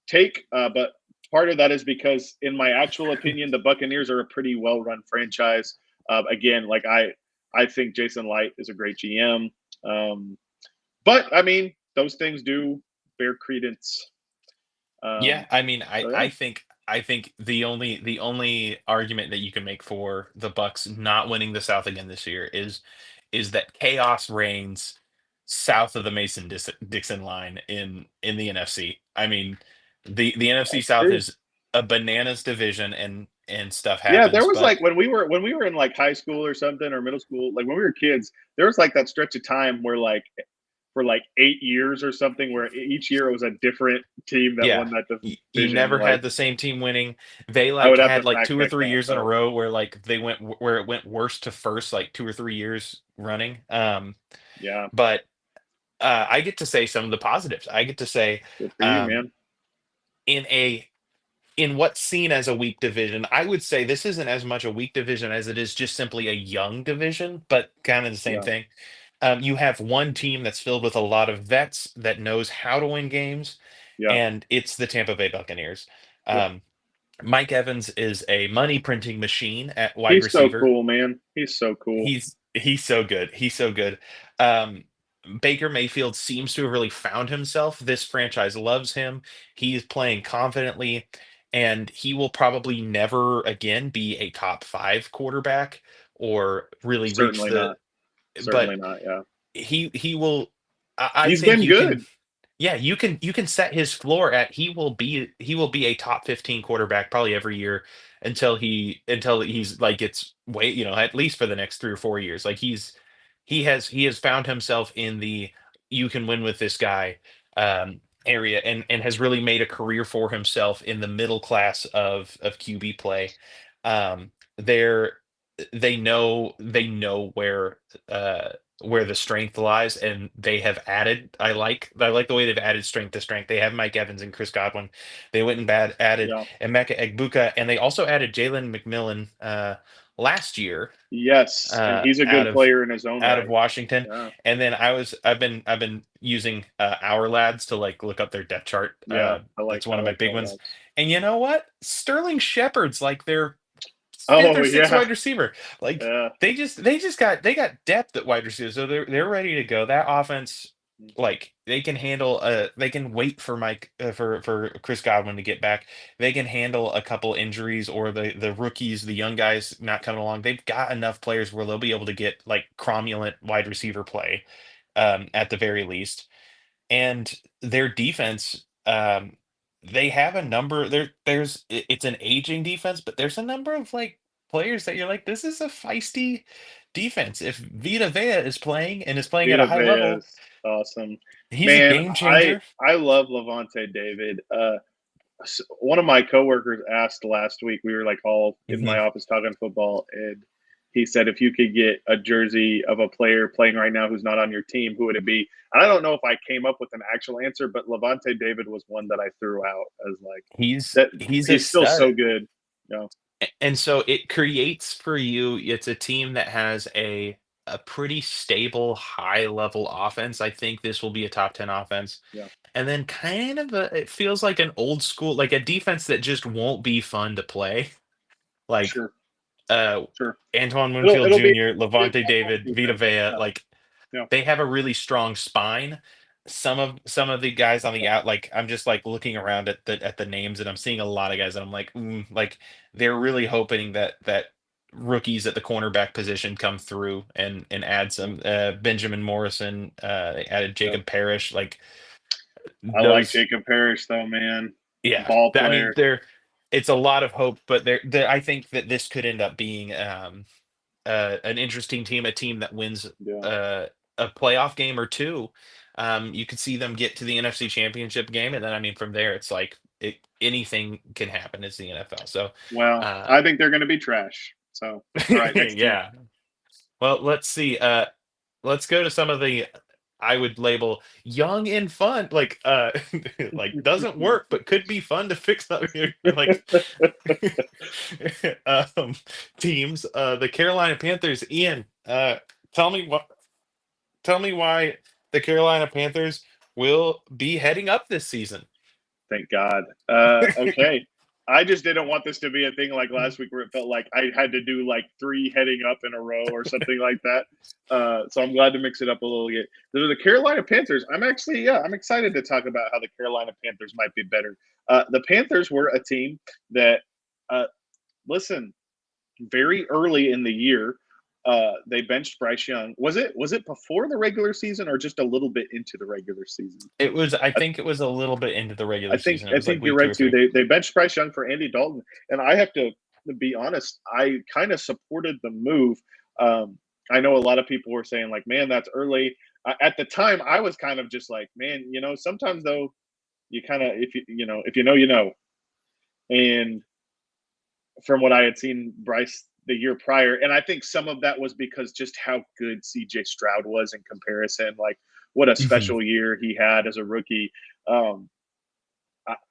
take, but part of that is because, in my actual opinion, the Buccaneers are a pretty well-run franchise. Again, like I think Jason Light is a great GM, but I mean those things do bear credence. Yeah, I mean, I So yeah, I think I think the only argument that you can make for the Bucks not winning the South again this year is that chaos reigns south of the Dixon line in the NFC. I mean, the NFC that's South true. is a bananas division, and stuff Yeah, there happens, was but like when we were in like high school or something or middle school, like when we were kids, there was like that stretch of time where like for like 8 years or something, where each year it was a different team that Yeah. won that You division. never Like had the same team winning. They I would have to had like fact 2 or check 3 that years in a though. row where like they went where it went worst to first like 2 or 3 years running. Yeah, But I get to say some of the positives. I get to say good for you, um man. in a in what's seen as a weak division, I would say this isn't as much a weak division as it is just simply a young division, but kind of the same Yeah, thing. You have one team that's filled with a lot of vets that knows how to win games, yeah, and it's the Tampa Bay Buccaneers. yeah. Um, Mike Evans is a money printing machine at wide He's so receiver. cool, man. He's so cool. He's so good. He's so good. Um, Baker Mayfield seems to have really found himself. This franchise loves him. He's playing confidently, and he will probably never again be a top five quarterback or really reach Certainly the. not. But Certainly not. Yeah, he will. I he's think been you can. good. Yeah, you can set his floor at he will be a top 15 quarterback probably every year until he's like it's way, at least for the next 3 or 4 years. Like he has found himself in the you can win with this guy area, and has really made a career for himself in the middle class of QB play. They're they know where the strength lies, and they have added. I like the way they've added strength to strength. They have Mike Evans and Chris Godwin. They went and added Yeah. Emeka Egbuka, and they also added Jalen McMillan last year Yes, and he's a out good of player in his own right. Washington. Yeah, And then I've been using our lads to like look up their depth chart. yeah. That's one I of my like big all ones. that. And you know what? Sterling Shepard's like their fifth Oh or sixth yeah, wide receiver. Like yeah. they got depth at wide receiver, so they're ready to go. That offense, like they can handle they can wait for Mike for Chris Godwin to get back. They can handle a couple injuries or the rookies, the young guys not coming along. They've got enough players where they'll be able to get like cromulent wide receiver play at the very least. And their defense, they have a number it's an aging defense, but there's a number of like players that you're like, this is a feisty defense. If Vita Vea is playing and is playing at a Vita high Vea level, is awesome, he's a man. game I changer. I love Levante David. One of my coworkers asked last week. We were like all in my Mhm. office talking football, and he said, if you could get a jersey of a player playing right now who's not on your team, who would it be? And I don't know if I came up with an actual answer, but Levante David was one that I threw out as like that. He's a He's still stud. so good. You know? And so it creates for you, it's a team that has a pretty stable high level offense. I think this will be a top 10 offense. Yeah, And then kind of it feels like an old school, like a defense that just won't be fun to play. Like sure, uh sure. Antoine Winfield It'll be Jr., good Levante ball David, Vita defense. Vea, Yeah, like yeah, they have a really strong spine. Some of the guys on the out, like I'm just like looking around at the names, and I'm seeing a lot of guys, and I'm like, like they're really hoping that rookies at the cornerback position come through and add yeah, some Benjamin Morrison, they added yeah. Jacob Parrish, like I like those. Jacob Parrish though, man. Yeah, Ball I mean, player. it's a lot of hope, but I think that this could end up being an interesting team, a team that wins Yeah. a playoff game or two. You could see them get to the NFC Championship game, and then I mean from there, it's like anything can happen. It's the NFL, so Well, uh, I think they're going to be trash. So, all right, next team. yeah. Well, let's see. Let's go to some of the I would label young and fun, like like doesn't work, but could be fun to fix up here. Like um, teams. The Carolina Panthers. Ian, tell me what. Tell me why the Carolina Panthers will be heading up this season. Thank God. Okay. I just didn't want this to be a thing like last week where it felt like I had to do like 3 heading up in a row or something like that. So I'm glad to mix it up a little bit. The Carolina Panthers, I'm excited to talk about how the Carolina Panthers might be better. The Panthers were a team that, listen, very early in the year, they benched Bryce Young. Was it before the regular season or just a little bit into the regular season? It was, I think it was a little bit into the regular season. It I was like think you're week two right or too. three. They benched Bryce Young for Andy Dalton, and I have to be honest. I kind of supported the move. I know a lot of people were saying like, "Man, that's early." at the time, I was kind of just like, man, sometimes though, you kind of, if you know, you know. And from what I had seen Bryce the year prior, and I think some of that was because just how good CJ Stroud was in comparison, like what a Mhm. special year he had as a rookie. Um,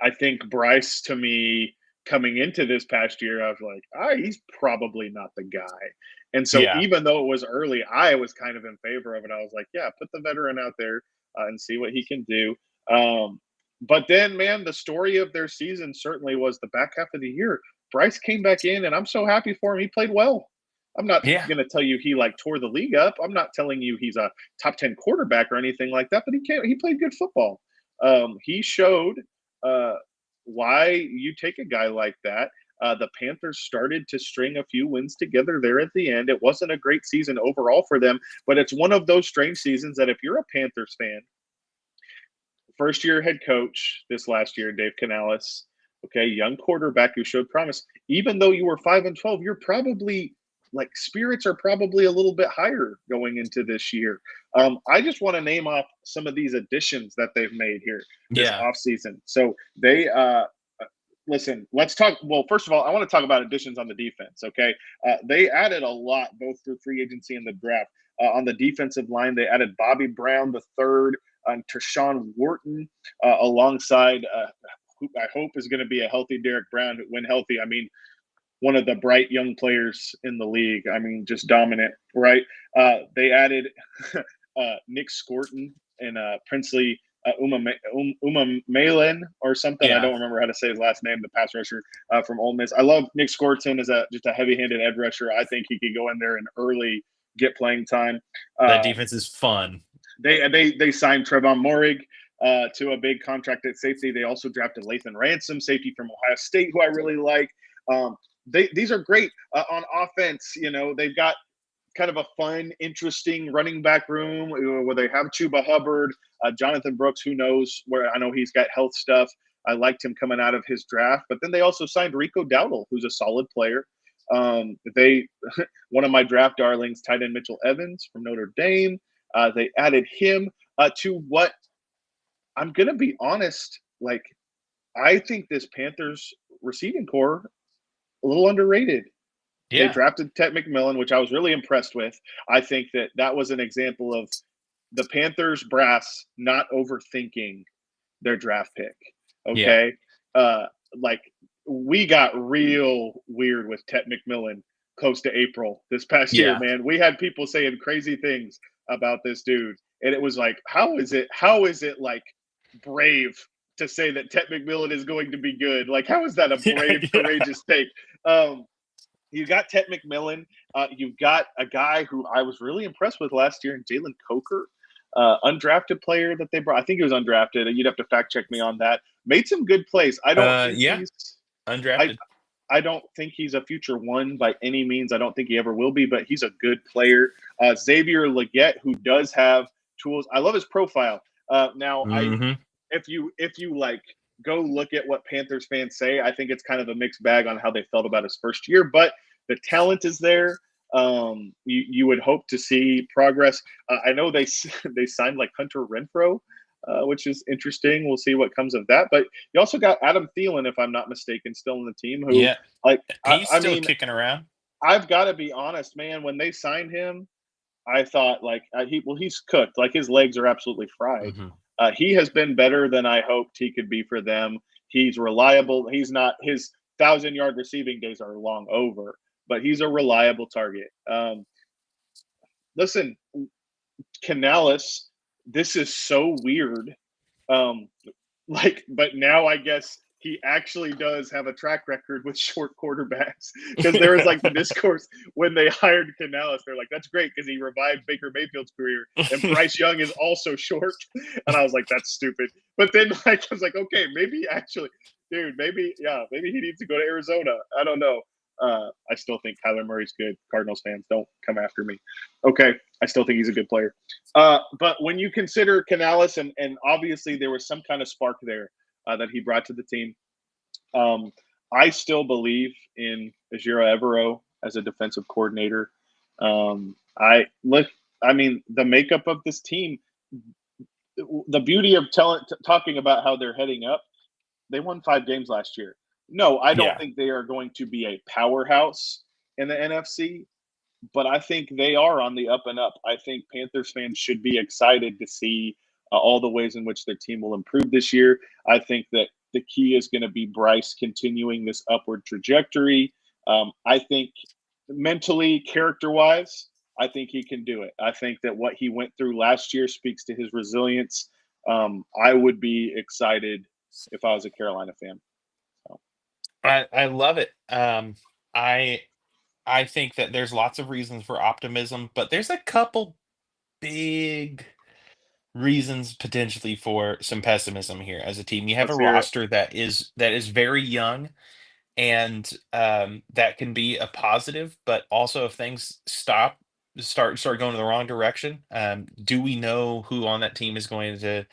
I think Bryce, to me, coming into this past year, I was like, he's probably not the guy. And so Yeah. even though it was early, I was kind of in favor of it. I was like, yeah, put the veteran out there and see what he can do. But then, man, the story of their season certainly was the back half of the year. Bryce came back in, and I'm so happy for him. He played well. I'm not Yeah. going to tell you he like tore the league up. I'm not telling you he's a top 10 quarterback or anything like that, but he played good football. He showed uh, why you take a guy like that. The Panthers started to string a few wins together there at the end. It wasn't a great season overall for them, but it's one of those strange seasons that if you're a Panthers fan, first year head coach this last year, Dave Canales, okay, young quarterback who showed promise. Even though you were 5-12, you're probably like spirits are probably a little bit higher going into this year. I just want to name off some of these additions that they've made here this Yeah. offseason. So they listen, let's talk. Well, first of all, I want to talk about additions on the defense. Okay. They added a lot both through free agency and the draft. On the defensive line, they added Bobby Brown the third, and Tershawn Wharton alongside who I hope is going to be a healthy Derek Brown. When healthy, I mean, one of the bright young players in the league. I mean, just dominant, right? They added Nick Scorton and Princely Malin or something. I Yeah. don't remember how to say his last name, the pass rusher from Ole Miss. I love Nick Scorton as just a heavy-handed edge rusher. I think he could go in there and early get playing time. That Um, defense is fun. they signed Trevon Moehrig to a big contract at safety. They also drafted Lathan Ransom, safety from Ohio State, who I really like. These are great on offense. They've got kind of a fun, interesting running back room where they have Chuba Hubbard, Jonathan Brooks. Who knows where? I know he's got health stuff. I liked him coming out of his draft, but then they also signed Rico Dowdle, who's a solid player. They one of my draft darlings, tight end Mitchell Evans from Notre Dame. They added him to what I'm gonna be honest. Like I think this Panthers receiving core a little underrated. They Yeah. drafted Ted McMillan, which I was really impressed with. I think that was an example of the Panthers brass not overthinking their draft pick. Yeah. Okay. Uh, like we got real weird with Ted McMillan close to April this past year, Yeah. man. We had people saying crazy things about this dude. And it was like, how is it like brave to say that Ted McMillan is going to be good? Like, how is that a brave, Yeah. courageous take? You got Ted McMillan. You've got a guy who I was really impressed with last year, Jalen Coker, undrafted player that they brought. I think he was undrafted. You'd have to fact check me on that. Made some good plays. I don't think Yeah. he's. I Undrafted. I don't think he's a future one by any means. I don't think he ever will be, but he's a good player. Xavier Legette, who does have tools. I love his profile. Now, Hmm. if you like go look at what Panthers fans say, I think it's kind of a mixed bag on how they felt about his first year, but the talent is there. You would hope to see progress. I know they they signed like Hunter Renfro, which is interesting. We'll see what comes of that. But you also got Adam Thielen, if I'm not mistaken, still in the team. Who, Yeah. like, He's I still mean, kicking around. I've got to be honest, man. When they signed him, I thought like he's cooked. Like his legs are absolutely fried. Hmm. He has been better than I hoped he could be for them. He's reliable. He's not his 1,000-yard receiving days are long over, but he's a reliable target. Listen, Canales, this is so weird. Um, but now I guess he actually does have a track record with short quarterbacks because there was like the discourse when they hired Canales. They're like, that's great because he revived Baker Mayfield's career, and Bryce Young is also short. And I was like, that's stupid. But then I was like, okay, maybe actually, dude, maybe he needs to go to Arizona. I don't know. I still think Kyler Murray's good. Cardinals fans, don't come after me. Okay, I still think he's a good player. But when you consider Canales, and obviously there was some kind of spark there that he brought to the team, I still believe in Ejiro Evero as a defensive coordinator. I look I mean, the makeup of this team, the beauty of talking about how they're heading up, they won 5 games last year. No, I don't Yeah. think they are going to be a powerhouse in the NFC, but I think they are on the up and up. I think Panthers fans should be excited to see all the ways in which their team will improve this year. I think that the key is going to be Bryce continuing this upward trajectory. I think mentally, character wise, I think he can do it. I think that what he went through last year speaks to his resilience. I would be excited if I was a Carolina fan. So, I love it. I I think that there's lots of reasons for optimism, but there's a couple big reasons potentially for some pessimism here as a team. You have a let's hear it. roster that is very young, and that can be a positive, but also if things start going in the wrong direction, do we know who on that team is going to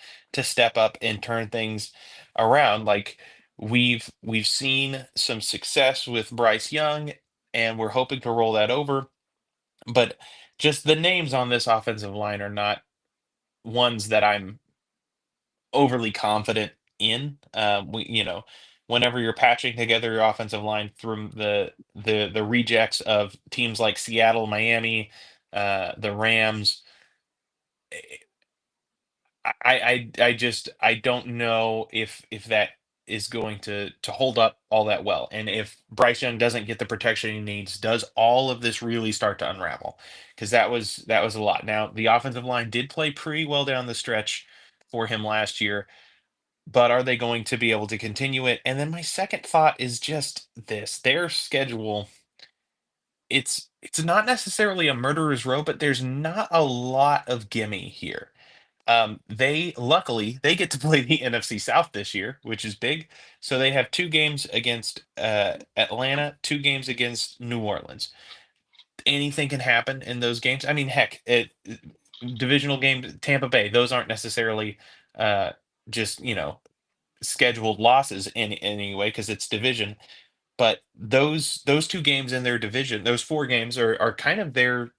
step up and turn things around? Like we've seen some success with Bryce Young, and we're hoping to roll that over, but just the names on this offensive line are not ones that I'm overly confident in. Whenever you're patching together your offensive line from the rejects of teams like Seattle, Miami, the Rams, eh, I don't know if that is going to hold up all that well. And if Bryce Young doesn't get the protection he needs, does all of this really start to unravel? Because that was a lot. Now the offensive line did play pretty well down the stretch for him last year, but are they going to be able to continue it? And then my second thought is just this: their schedule, it's not necessarily a murderer's row, but there's not a lot of gimme here. They luckily they get to play the NFC South this year, which is big. So they have 2 games against Atlanta, 2 games against New Orleans. Anything can happen in those games. I mean, heck, divisional game Tampa Bay, those aren't necessarily just scheduled losses in any way because it's division. But those 2 games in their division, those 4 games are kind of their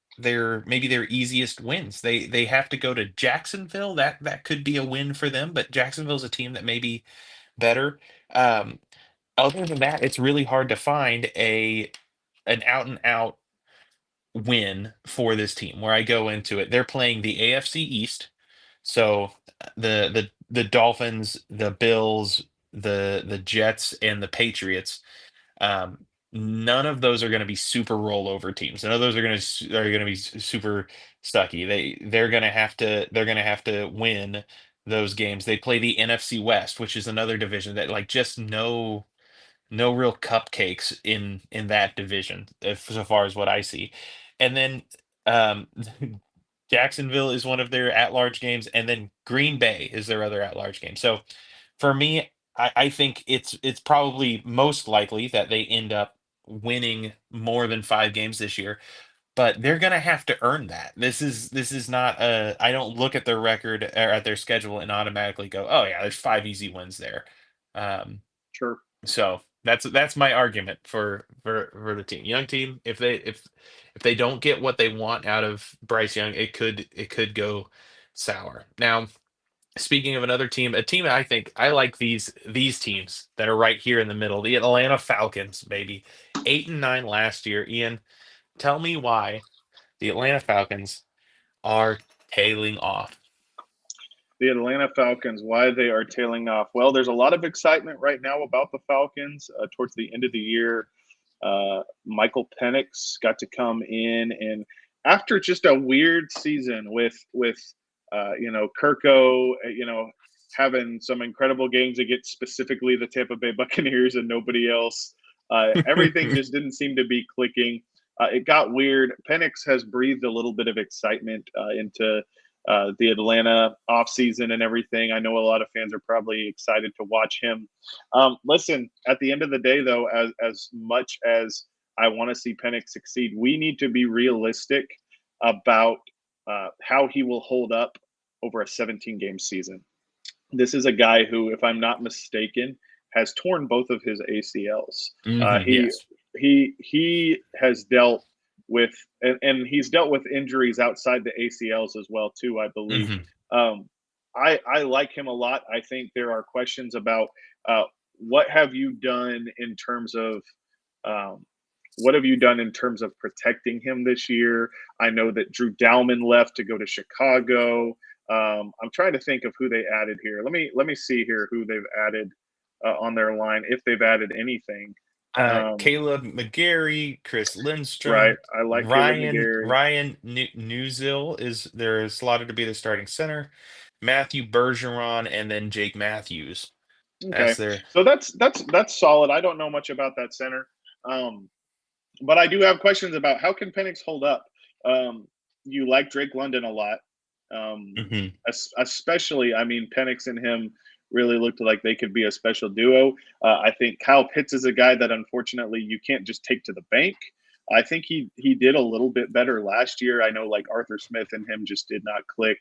maybe their easiest wins. They have to go to Jacksonville. That could be a win for them, but Jacksonville's a team that may be better. Um, Other than that, it's really hard to find an out and out win for this team. Where I go into it, they're playing the AFC East, so the Dolphins, the Bills, the Jets, and the Patriots. Um, None of those are going to be super rollover teams. None of those are going to be super sucky. They're going to have to win those games. They play the NFC West, which is another division that like just no real cupcakes in that division, if, so far as what I see. And then um, Jacksonville is one of their at-large games, and then Green Bay is their other at-large game. So for me, I think it's probably most likely that they end up winning more than 5 games this year, but they're gonna have to earn that. This is not a. I don't look at their record or at their schedule and automatically go, oh yeah, there's 5 easy wins there. Um, Sure. so that's my argument for the team, young team. If they don't get what they want out of Bryce Young, it could go sour. Now, speaking of another team, a team I think I like these teams that are right here in the middle. The Atlanta Falcons, baby, 8-9 last year. Ian, tell me why the Atlanta Falcons are tailing off. The Atlanta Falcons, why they are tailing off. Well, there's a lot of excitement right now about the Falcons. Towards the end of the year, Michael Penix got to come in, and after just a weird season with Kirko, having some incredible games against specifically the Tampa Bay Buccaneers and nobody else. Everything just didn't seem to be clicking. It got weird. Penix has breathed a little bit of excitement into the Atlanta offseason and everything. I know a lot of fans are probably excited to watch him. Listen, at the end of the day, though, as much as I want to see Penix succeed, we need to be realistic about how he will hold up over a 17-game season. This is a guy who, if I'm not mistaken, has torn both of his ACLs. Hmm, He yes. he has dealt with, and he's dealt with injuries outside the ACLs as well too, I believe. Hmm. Um, I like him a lot. I think there are questions about uh, what have you done in terms of um, what have you done in terms of protecting him this year? I know that Drew Dalman left to go to Chicago. I'm trying to think of who they added here. Let me see here who they've added on their line, if they've added anything. Um, Caleb McGarry, Chris right. Lindstrom, I like Caleb McGarry. Ryan Newsill is there slotted to be the starting center. Matthew Bergeron, and then Jake Matthews. Okay, That's their. so that's solid. I don't know much about that center. Um, but I do have questions about how can Penix hold up. You like Drake London a lot, Mhm. especially. I mean, Penix and him really looked like they could be a special duo. I think Kyle Pitts is a guy that unfortunately you can't just take to the bank. I think he did a little bit better last year. I know like Arthur Smith and him just did not click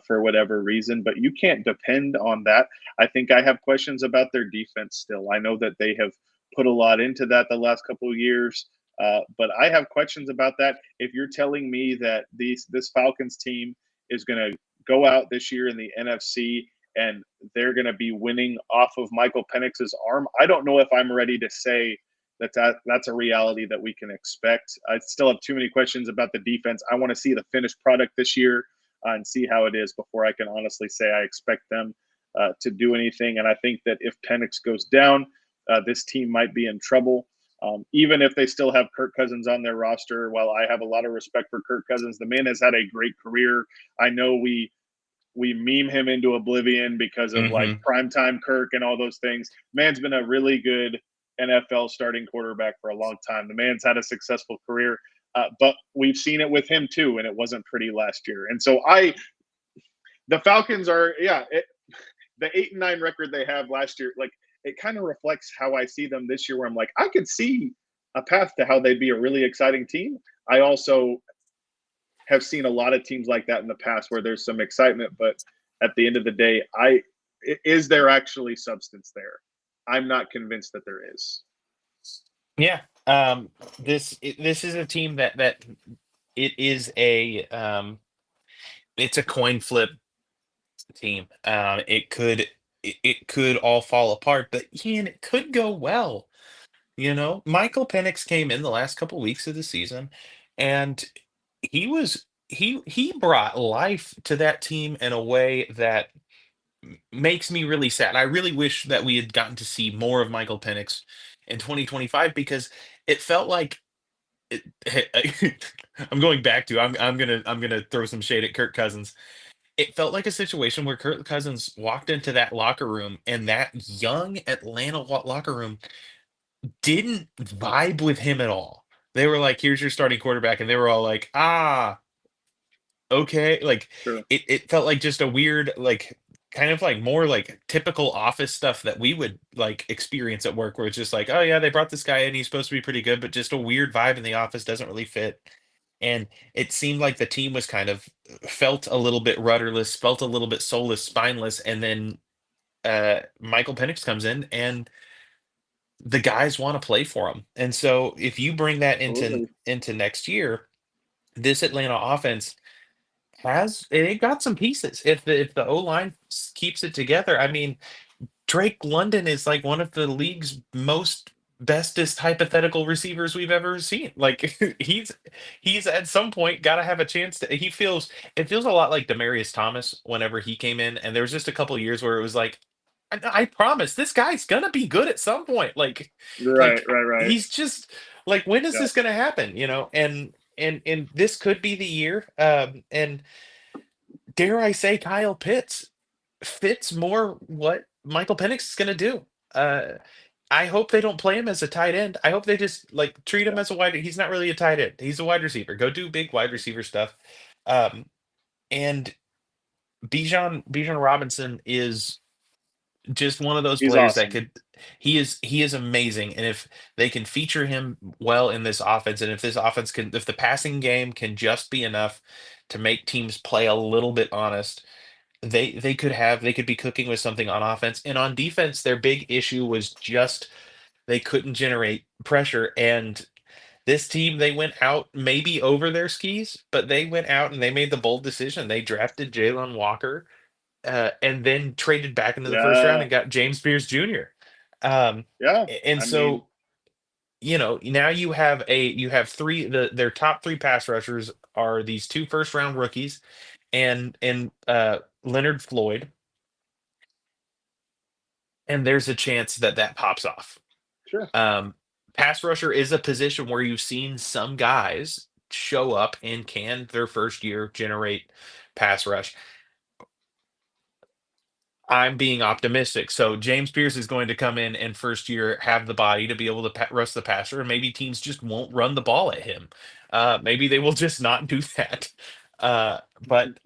for whatever reason, but you can't depend on that. I think I have questions about their defense still. I know that they have put a lot into that the last couple of years. But I have questions about that. If you're telling me that this Falcons team is going to go out this year in the NFC and they're going to be winning off of Michael Penix's arm, I don't know if I'm ready to say that's a reality that we can expect. I still have too many questions about the defense. I want to see the finished product this year and see how it is before I can honestly say I expect them to do anything. And I think that if Penix goes down, this team might be in trouble. Even if they still have Kirk Cousins on their roster, while I have a lot of respect for Kirk Cousins, the man has had a great career. I know we meme him into oblivion because of like Mhm. primetime Kirk and all those things. Man's been a really good NFL starting quarterback for a long time. The man's had a successful career, but we've seen it with him too, and it wasn't pretty last year. And so the Falcons are, the 8-9 record they have last year, like it kind of reflects how I see them this year, where I'm like, I could see a path to how they'd be a really exciting team. I also have seen a lot of teams like that in the past where there's some excitement, but at the end of the day, is there actually substance there? I'm not convinced that there is. Yeah. This is a team that it is it's a coin flip team. It could all fall apart, but Ian, it could go well. Michael Penix came in the last couple weeks of the season, and he brought life to that team in a way that makes me really sad. I really wish that we had gotten to see more of Michael Penix in 2025 because it felt like it, I'm going back to I'm gonna throw some shade at Kirk Cousins. It felt like a situation where Kirk Cousins walked into that locker room and that young Atlanta locker room didn't vibe with him at all. They were like, "Here's your starting quarterback," and they were all like, "Ah, okay." Like True. it felt like just a weird, like kind of like more like typical office stuff that we would like experience at work, where it's just like, "Oh yeah, they brought this guy in. He's supposed to be pretty good, but just a weird vibe in the office doesn't really fit." And it seemed like the team was kind of felt a little bit rudderless, felt a little bit soulless, spineless, and then Michael Penix comes in and the guys want to play for him. And so if you bring that Absolutely. into next year, this Atlanta offense it got some pieces. If the O line keeps it together, I mean, Drake London is like one of the league's most bestest hypothetical receivers we've ever seen. Like he's at some point got to have a chance to. It feels a lot like Demarius Thomas whenever he came in, and there was just a couple years where it was like, I promise this guy's gonna be good at some point. Right, Like right, right. he's just like, when is Yep. this gonna happen? And this could be the year. And dare I say, Kyle Pitts fits more what Michael Penix is going to do. Uh, I hope they don't play him as a tight end. I hope they just like treat him Yeah. as a wide. He's not really a tight end. He's a wide receiver. Go do big wide receiver stuff. Um, and Bijan Robinson is just one of those He's players that awesome. could. He is amazing, and if they can feature him well in this offense, and if this offense can, if the passing game can just be enough to make teams play a little bit honest, they could be cooking with something on offense. And on defense, their big issue was just they couldn't generate pressure. And This team, they went out maybe over their skis, but they went out and they made the bold decision. They drafted Jalen Walker, and then traded back into the first round Yeah, and got James Spears Jr. Um, yeah. and I mean, so, now you have three, their top three pass rushers are these two first round rookies and Leonard Floyd, and there's a chance that that pops off. sure. Um, Pass rusher is a position where you've seen some guys show up and can their first year generate pass rush. I'm being optimistic. So James Pierce is going to come in and first year have the body to be able to rush the passer, and maybe teams just won't run the ball at him. Maybe they will just not do that. But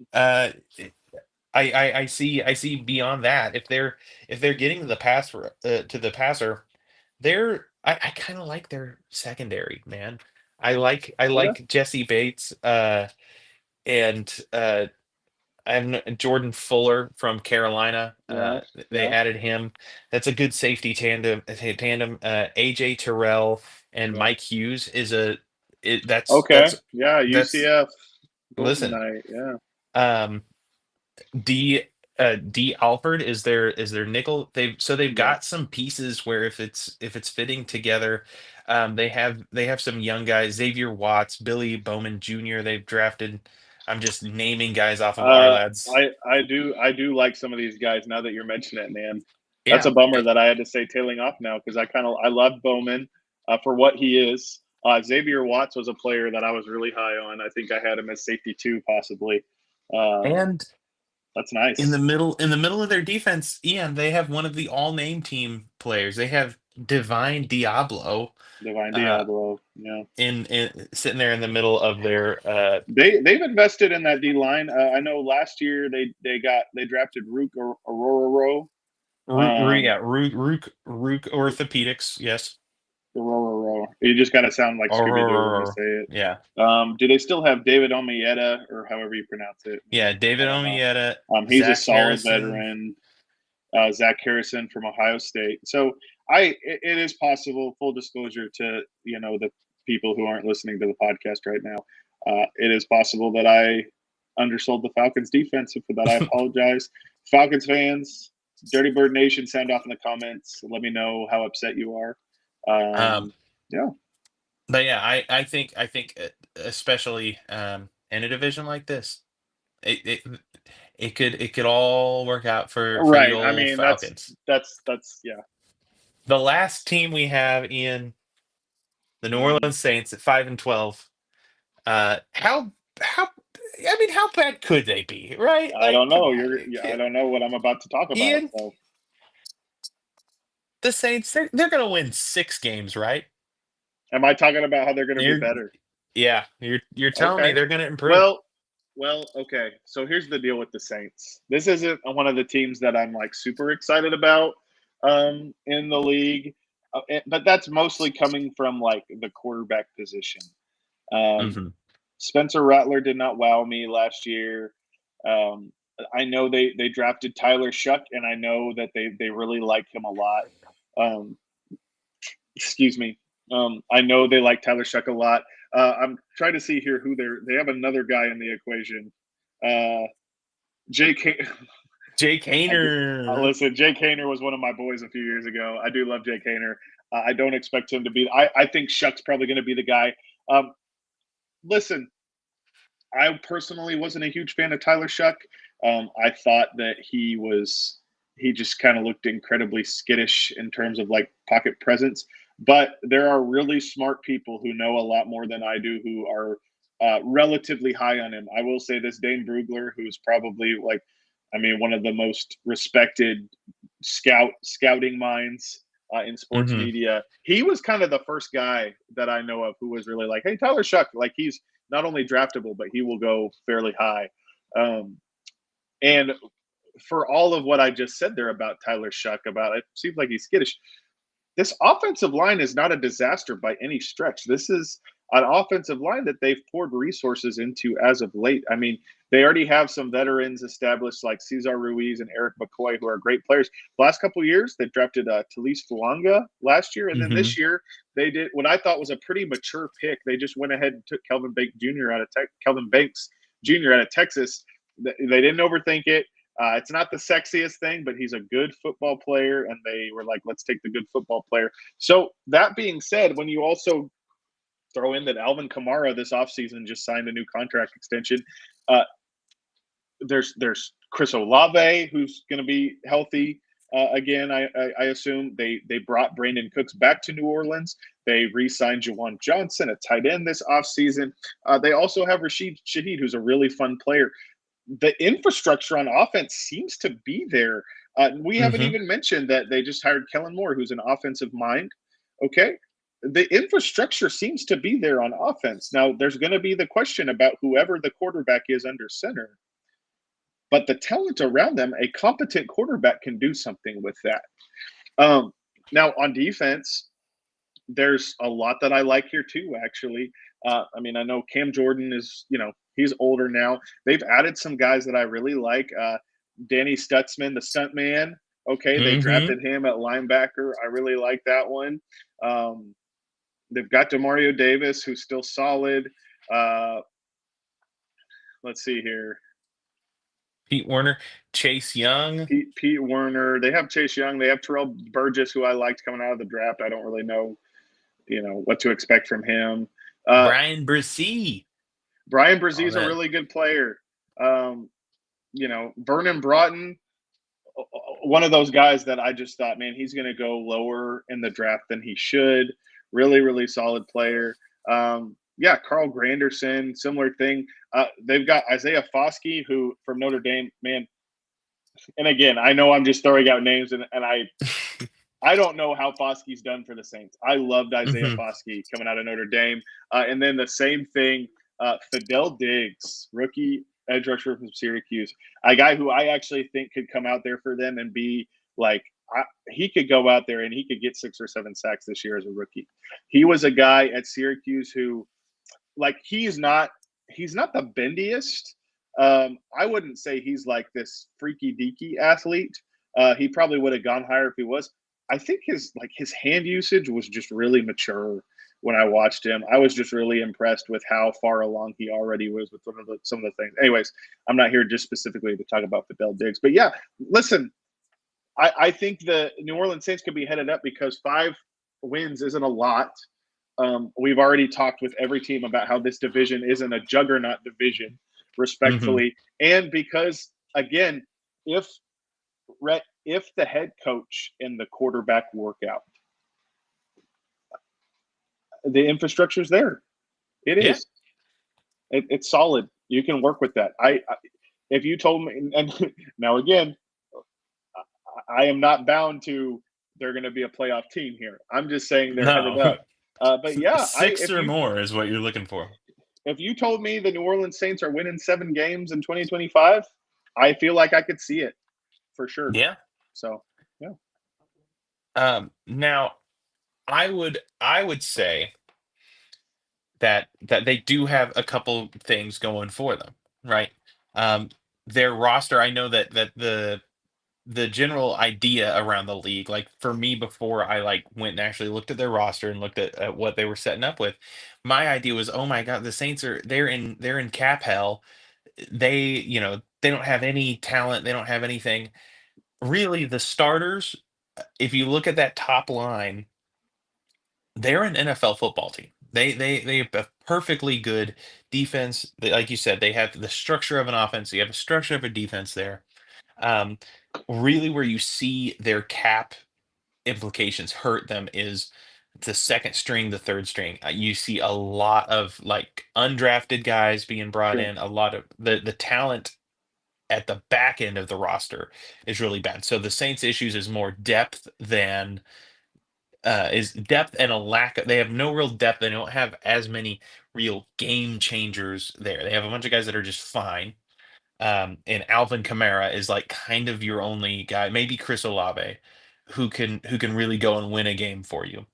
I see beyond that. If they're getting the to the passer, I kind of like their secondary, man. Yeah, I like Jesse Bates, and and Jordan Fuller from Carolina. yeah, They yeah, added him. That's a good safety tandem. AJ Terrell and yeah. Mike Hughes is a it, that's Okay. that's Yeah, that's UCF Golden listen. Knight. Yeah, Um, D D Alford is their nickel. They've yeah. got some pieces where if it's fitting together, they have some young guys, Xavier Watts, Billy Bowman Jr. They've drafted. I'm just naming guys off of our Uh, lads. I do like some of these guys now that you're mentioning it, man. That's a Yeah. bummer that I had to say tailing off now because I love Bowman for what he is. Xavier Watts was a player that I was really high on. I think I had him as safety two, possibly. Um, And that's in the nice. middle in the middle of their defense, Ian, they have one of the all name team players. They have Divine Diablo, Divine uh Diablo. Yeah. in sitting there in the middle of their They've invested in that D line. I know last year they drafted Rook Aurora. Um, Rook Orthopedics. Yes. Aurora. You just got to sound like Scooby Doo when you Or say it. yeah. Do they still have David Omieta or however you pronounce it? Yeah, I David don't know. Omieta, He's a Zach solid Harrison. veteran. Zach Harrison from Ohio State. So it is possible. Full disclosure to the people who aren't listening to the podcast right now, it is possible that I undersold the Falcons defense. And for that, I apologize. Falcons fans, Dirty Bird Nation, sound off in the comments. Let me know how upset you are. Um, Yeah, but yeah, I think especially in a division like this, it it it could all work out for the right. I old mean, Falcons. that's yeah. The last team we have in the New Mhm. Orleans Saints at 5-12. How I mean, how bad could they be, right? I Like, don't come know. on, I don't know what I'm about to talk about. Ian. So The Saints, they're gonna win 6 games, right? am I talking about how they're going to be You're better? Yeah, you're telling me Okay. they're gonna improve. Well, okay. So here's the deal with the Saints. This isn't one of the teams that I'm like super excited about in the league, but that's mostly coming from like the quarterback position. Um, Hmm. Spencer Rattler did not wow me last year. Um, I know they drafted Tyler Shuck, and I know that they really like him a lot. Um, excuse me. I know they like Tyler Shuck a lot. I'm trying to see here who they have another guy in the equation. Uh, Jake. Jake Hayner. Listen, Jake Hayner was one of my boys a few years ago. I do love Jake Hayner. I don't expect him to be. I think Shuck's probably going to be the guy. Listen, I personally wasn't a huge fan of Tyler Shuck. I thought that he just kind of looked incredibly skittish in terms of like pocket presence. But there are really smart people who know a lot more than I do who are relatively high on him. I will say this: Dane Brugler, who's probably like, I mean, one of the most respected scouting minds in sports Hmm. media. He was kind of the first guy that I know of who was really like, "Hey, Tyler Shuck, like he's not only draftable, but he will go fairly high." Um, and for all of what I just said there about Tyler Shuck, about it seems like he's skittish. This offensive line is not a disaster by any stretch. This is an offensive line that they've poured resources into as of late. I mean, They already have some veterans established like Cesar Ruiz and Eric McCoy, who are great players. The last couple of years, they drafted Talise Fuanga last year, and then Hmm. this year they did what I thought was a pretty mature pick. They just went ahead and took Kelvin Banks Jr. out of Texas. They didn't overthink it. It's not the sexiest thing, but he's a good football player, and they were like, let's take the good football player. So that being said, when you also throw in that Alvin Kamara this offseason just signed a new contract extension, uh, there's Chris Olave who's going to be healthy again. I assume they brought Brandon Cooks back to New Orleans. They re-signed Jawan Johnson, a tight end, this offseason. They also have Rashid Shaheed, who's a really fun player. The infrastructure on offense seems to be there. We haven't Hmm. even mentioned that they just hired Kellen Moore, who's an offensive mind. Okay. The infrastructure seems to be there on offense. Now, there's going to be the question about whoever the quarterback is under center, but the talent around them, a competent quarterback can do something with that. Um, Now, on defense, there's a lot that I like here too, actually. I mean, I know Cam Jordan is, he's older now. They've added some guys that I really like. Danny Stutzman, the stunt man. Okay, they Hmm. drafted him at linebacker. I really like that one. Um, they've got Demario Davis, who's still solid. Uh, let's see here. Pete Werner, Chase Young, Pete Werner. They have Chase Young. They have Terrell Burgess, who I liked coming out of the draft. I don't really know, what to expect from him. Uh, Brian Bresee. Brian Oh, Brzee a that. really good player. Um, Vernon Broughton, one of those guys that I just thought, man, he's going to go lower in the draft than he should. Really, really solid player. Yeah, Carl Granderson, similar thing. They've got Isaiah Foskey, who from Notre Dame, man. And again, I know I'm just throwing out names, and I don't know how Foskey's done for the Saints. I loved Isaiah Hmm. Foskey coming out of Notre Dame. And then the same thing, Fidel Diggs, rookie edge rusher from Syracuse, a guy who I actually think could come out there for them and be like, he could go out there and he could get 6 or 7 sacks this year as a rookie. He was a guy at Syracuse who, like, he's not the bendiest. I wouldn't say he's like this freaky deaky athlete. He probably would have gone higher if he was. I think his hand usage was just really mature when I watched him. I was just really impressed with how far along he already was with some of the things. Anyways, I'm not here just specifically to talk about Fidel Diggs, but yeah, listen, I think the New Orleans Saints could be headed up because 5 wins isn't a lot. We've already talked with every team about how this division isn't a juggernaut division, Hmm. respectfully, and because again, if if the head coach and the quarterback work out, the infrastructure's there. It Yeah. is. It's solid. You can work with that. If you told me, and now again, I am not bound to they're going to be a playoff team here. I'm just saying they're headed No. up. But yeah, Six or more is what you're looking for. if you told me the New Orleans Saints are winning 7 games in 2025, I feel like I could see it for sure. Yeah. So yeah, Now I would say that they do have a couple things going for them, right? Um, their roster, I know that the general idea around the league, like for me before I like went and actually looked at their roster and looked at what they were setting up with, my idea was, oh my God, the Saints they're in cap hell. They don't have any talent, they don't have anything. Really, the starters, if you look at that top line, they're an NFL football team. They have a perfectly good defense. Like you said, they have the structure of an offense. You have a structure of a defense there. Um, Really, where you see their cap implications hurt them is the second string, the third string. You see a lot of like undrafted guys being brought sure. in. A lot of the talent at the back end of the roster is really bad. So the Saints' issues is more depth than is depth and a lack of, they have no real depth. They don't have as many real game changers there. They have a bunch of guys that are just fine. And Alvin Kamara is like kind of your only guy, maybe Chris Olave, who can really go and win a game for you.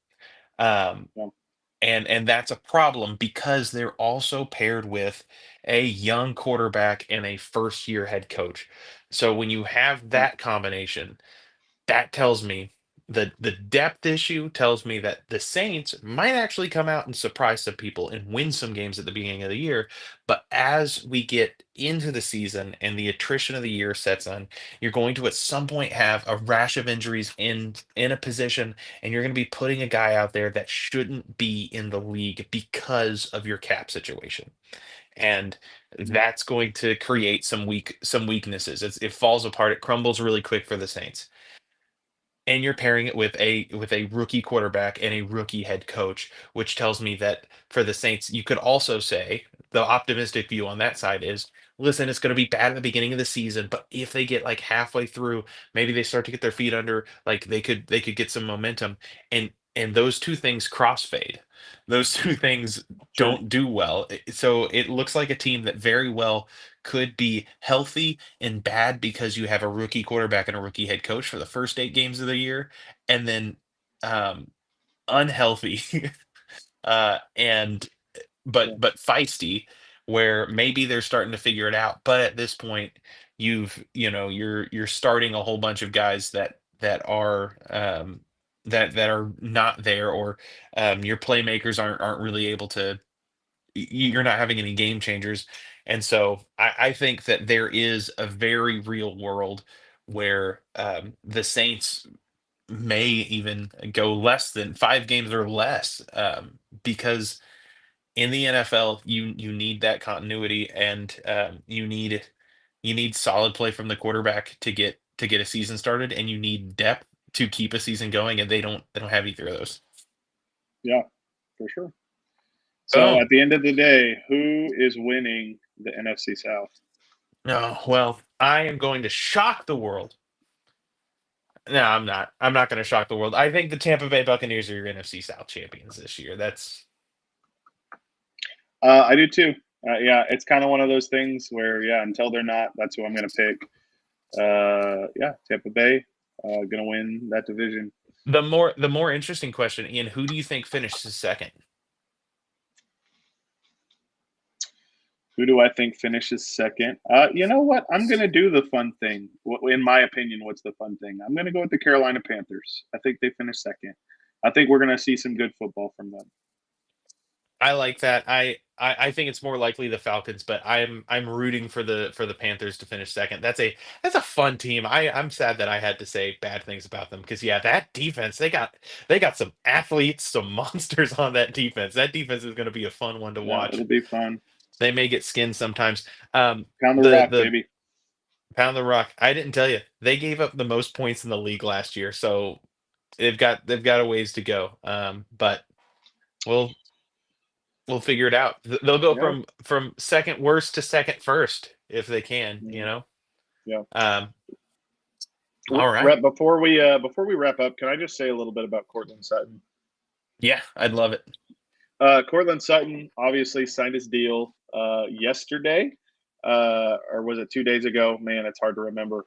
Um, Yeah. And that's a problem because they're also paired with a young quarterback and a first year head coach. So when you have Yeah, that combination, that tells me the depth issue tells me that the Saints might actually come out and surprise some people and win some games at the beginning of the year. But as we get into the season and the attrition of the year sets on, you're going to at some point have a rash of injuries in a position, and you're going to be putting a guy out there that shouldn't be in the league because of your cap situation. And that's going to create some weaknesses. It falls apart. It crumbles really quick for the Saints, and you're pairing it with a rookie quarterback and a rookie head coach, which tells me that for the Saints, you could also say the optimistic view on that side is, listen, it's going to be bad at the beginning of the season, but if they get like halfway through, maybe they start to get their feet under, like they could get some momentum, and those two things crossfade. Those two things sure. don't do well. So it looks like a team that very well could be healthy and bad because you have a rookie quarterback and a rookie head coach for the first 8 games of the year, and then um, unhealthy and Yeah, but feisty, where maybe they're starting to figure it out. But at this point, you're starting a whole bunch of guys that are not there, or your playmakers aren't really able to. You're not having any game changers. And so I think that there is a very real world where the Saints may even go less than 5 games or less, because in the NFL you need that continuity, and you need solid play from the quarterback to get a season started, and you need depth to keep a season going, and they don't have either of those. yeah, for sure. So Boom. at the end of the day, who is winning the NFC South? No, well, I am going to shock the world. No, I'm not. I'm not going to shock the world. I think the Tampa Bay Buccaneers are your NFC South champions this year. That's I do too. Yeah, it's kind of one of those things where, yeah, until they're not, that's who I'm going to pick. Yeah, Tampa Bay going to win that division. the more interesting question, Ian. Who do you think finishes second? Who do I think finishes second? You know what? I'm going to do the fun thing. In my opinion, what's the fun thing? I'm going to go with the Carolina Panthers. I think they finish second. I think we're going to see some good football from them. I like that. I think it's more likely the Falcons, but I'm rooting for the Panthers to finish second. That's a fun team. I'm sad that I had to say bad things about them because yeah, that defense they got some athletes, some monsters on that defense. That defense is going to be a fun one to Yeah, it'll watch. be fun. They may get skinned sometimes. Pound the rock, The baby. Pound the rock. I didn't tell you. They gave up the most points in the league last year, so they've got a ways to go. But we'll we'll figure it out. They'll go Yeah, from second worst to second first if they can, yeah, yeah. Um, all right. Before we wrap up, can I just say a little bit about Cortland Sutton? Yeah, I'd love it. Cortland Sutton obviously signed his deal yesterday, or was it 2 days ago? Man, it's hard to remember.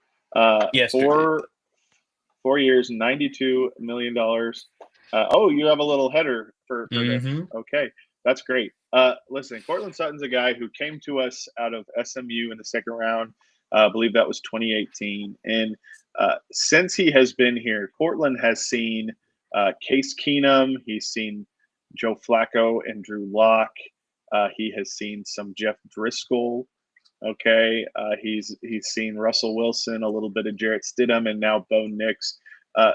Yesterday. 4 years, $92 million. Oh, you have a little header for this. Hmm. Okay, that's great. Listen, Cortland Sutton's a guy who came to us out of SMU in the second round. I believe that was 2018, and since he has been here, Cortland has seen Case Keenum. He's seen Joe Flacco and Drew Lock. He has seen some Jeff Driscoll. Okay, he's seen Russell Wilson, a little bit of Jarrett Stidham, and now Bo Nix. Uh,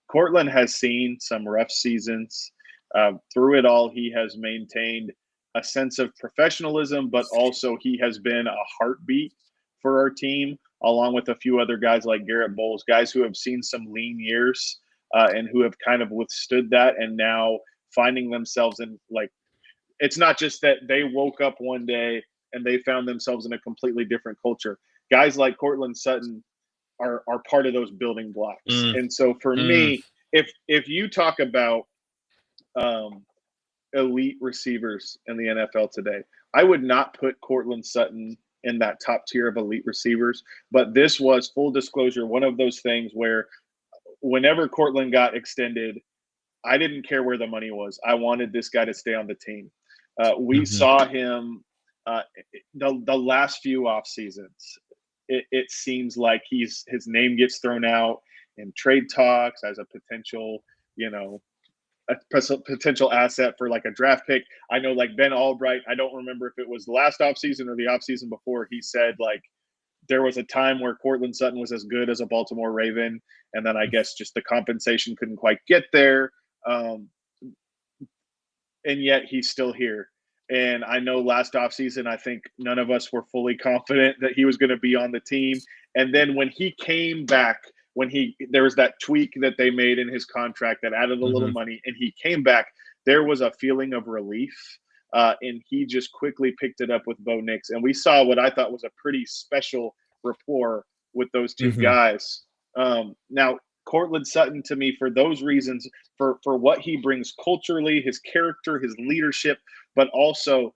Cortland has seen some rough seasons. Through it all, he has maintained a sense of professionalism, but also he has been a heartbeat for our team, along with a few other guys like Garrett Bowles, guys who have seen some lean years and who have kind of withstood that, and now finding themselves in, like, it's not just that they woke up one day and they found themselves in a completely different culture. Guys like Cortland Sutton are part of those building blocks. Mm, And so for mm. me, if you talk about um, elite receivers in the NFL today, I would not put Cortland Sutton in that top tier of elite receivers. But this was, full disclosure, one of those things where whenever Cortland got extended, I didn't care where the money was. I wanted this guy to stay on the team. We Hmm. saw him uh, the last few off seasons. It seems like his name gets thrown out in trade talks as a potential, you know, a potential asset for like a draft pick. I know like Ben Albright, I don't remember if it was the last offseason or the offseason before, he said like there was a time where Cortland Sutton was as good as a Baltimore Raven, and then I guess just the compensation couldn't quite get there. Um, and yet he's still here. And I know last offseason, I think none of us were fully confident that he was going to be on the team. And then when he came back, there was that tweak that they made in his contract that added a little Hmm. money, and he came back, there was a feeling of relief. And he just quickly picked it up with Bo Nix. And we saw what I thought was a pretty special rapport with those two Hmm. guys. Now, Cortland Sutton, to me, for those reasons, for what he brings culturally, his character, his leadership, but also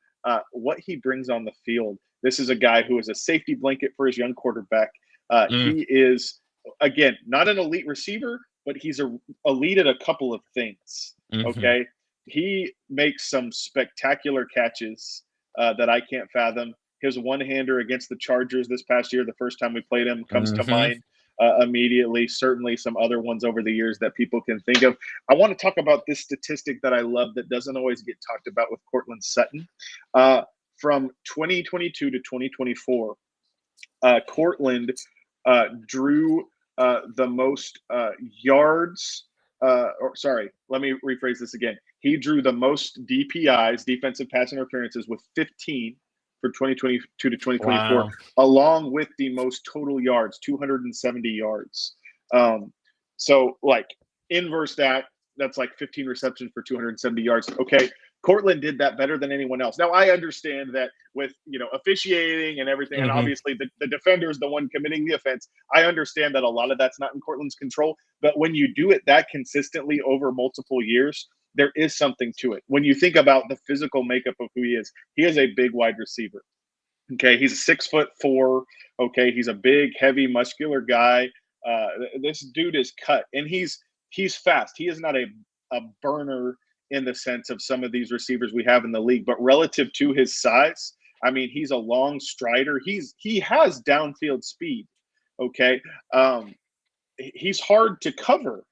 what he brings on the field. This is a guy who is a safety blanket for his young quarterback. He is, again, not an elite receiver, but he's a elite at a couple of things. Hmm. Okay, he makes some spectacular catches that I can't fathom. His one-hander against the Chargers this past year, the first time we played him, comes to Hmm. mind immediately. Certainly, some other ones over the years that people can think of. I want to talk about this statistic that I love that doesn't always get talked about with Cortland Sutton. Uh, from 2022 to 2024, Cortland drew the most yards. Or sorry, let me rephrase this again. He drew the most DPIs, defensive pass interferences, with 15 for 2022 to 2024, Wow. along with the most total yards, 270 yards. Um, so, like, inverse that, that's like 15 receptions for 270 yards. Okay, Cortland did that better than anyone else. Now, I understand that with officiating and everything, and Hmm. obviously the defender is the one committing the offense. I understand that a lot of that's not in Cortland's control, but when you do it that consistently over multiple years, there is something to it. When you think about the physical makeup of who he is a big wide receiver. Okay, he's 6'4". Okay, he's a big, heavy, muscular guy. This dude is cut, and he's fast. He is not a burner in the sense of some of these receivers we have in the league, but relative to his size, I mean, he's a long strider. He has downfield speed. Okay, um, he's hard to cover.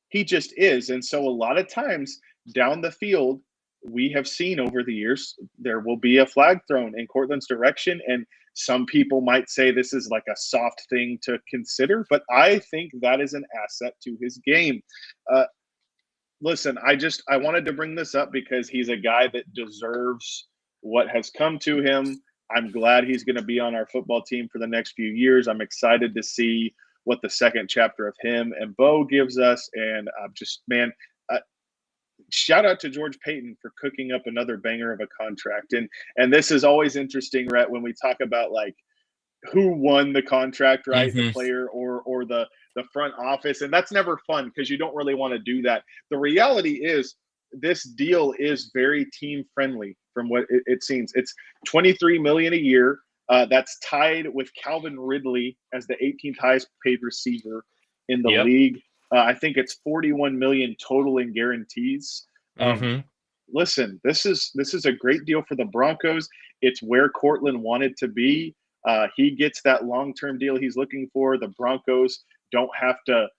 He just is. And so a lot of times down the field, we have seen over the years, there will be a flag thrown in Cortland's direction. And some people might say this is like a soft thing to consider, but I think that is an asset to his game. Uh, Listen, I wanted to bring this up because he's a guy that deserves what has come to him. I'm glad he's going to be on our football team for the next few years. I'm excited to see what the second chapter of him and Bo gives us. And I'm just, man, uh, shout out to George Payton for cooking up another banger of a contract. And this is always interesting, Rhett, when we talk about like who won the contract, right? The Hmm. player or the front office, and that's never fun because you don't really want to do that. The reality is this deal is very team friendly from what it seems. It's 23 million a year. That's tied with Calvin Ridley as the 18th highest paid receiver in the Yep. league. I think it's 41 million total in guarantees. Um, Hmm. Listen, this is a great deal for the Broncos. It's where Cortland wanted to be. He gets that long-term deal he's looking for. The Broncos don't have to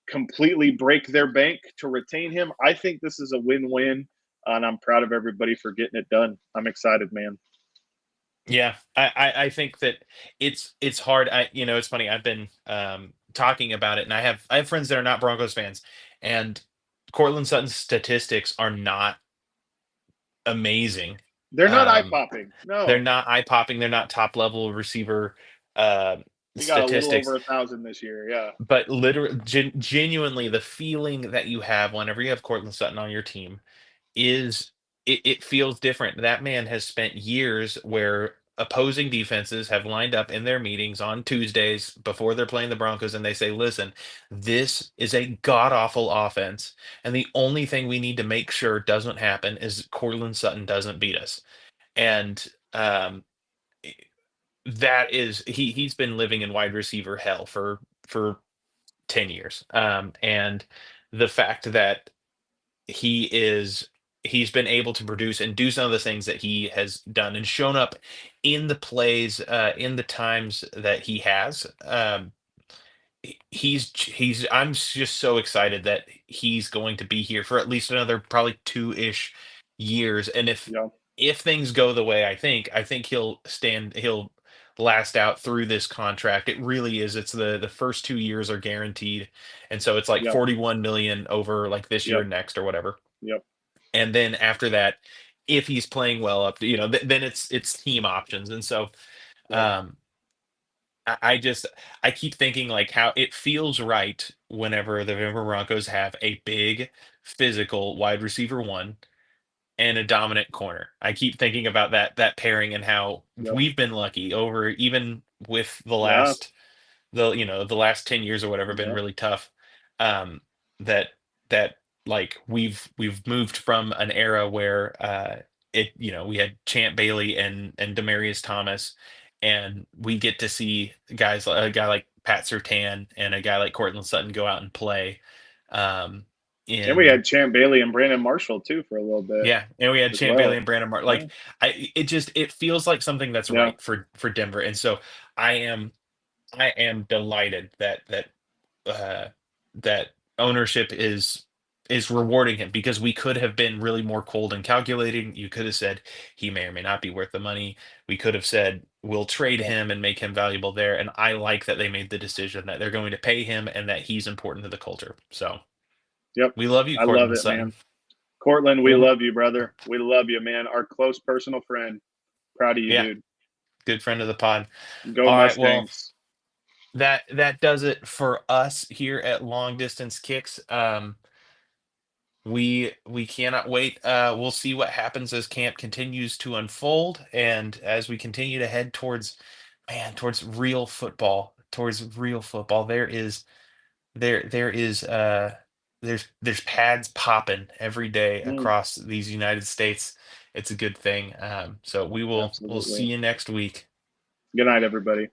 completely break their bank to retain him. I think this is a win-win, and I'm proud of everybody for getting it done. I'm excited, man. Yeah, I think that it's hard. It's funny. I've been talking about it, and I have friends that are not Broncos fans, and Cortland Sutton's statistics are not amazing. They're not Um, eye-popping. they're No, not eye popping. They're not top level receiver uh, he got a little statistics. over 1,000 this year. Yeah, But literally, genuinely, the feeling that you have whenever you have Cortland Sutton on your team is it feels different. That man has spent years where opposing defenses have lined up in their meetings on Tuesdays before they're playing the Broncos, and they say, "Listen, this is a god awful offense, and the only thing we need to make sure doesn't happen is Cortland Sutton doesn't beat us." And i- that is he's been living in wide receiver hell for 10 years. And the fact that he's been able to produce and do some of the things that he has done and shown up in the plays, in the times that he has. He's I'm just so excited that he's going to be here for at least another probably 2-ish years. And Yeah. if things go the way I think he'll last out through this contract. It really is. It's the first 2 years are guaranteed. And so it's like Yep. 41 million over like this year Yep. and next or whatever. Yep. And then after that, if he's playing well up to, then it's team options. And so Yep. um I keep thinking like how it feels right whenever the Denver Broncos have a big physical wide receiver one and a dominant corner. I keep thinking about that pairing and how Yep. we've been lucky over even with Yeah. the last 10 years or whatever been Yep. really tough. um that that like we've moved from an era where we had Champ Bailey and Demarius Thomas, and we get to see a guy like Pat Surtain and a guy like Cortland Sutton go out and play um And we in had Champ Bailey and Brandon Marshall too for a little bit yeah, and we had as Champ Bailey well. and Brandon Martin. Yeah. Like, it feels like something that's Yeah. right for Denver, and so I am I am delighted uh, that ownership is rewarding him, because we could have been really more cold and calculating. You could have said he may or may not be worth the money. We could have said we'll trade Yeah. him and make him valuable there. And I like that they made the decision that they're going to pay him and that he's important to the culture. So Yep. we love you, I love Cortland it, man. Sutton. Cortland, we Well, love you, brother. We love you, man. Our close personal friend. Proud of you, yeah, dude. good friend of the pod. Go All right, well, Mustangs. that does it for us here at Long Distance Kicks. We cannot wait. We'll see what happens as camp continues to unfold, and as we continue to head towards real football, there's pads popping every day Mm, across these United States. It's a good thing. So we'll see absolutely. you next week. Good night, everybody.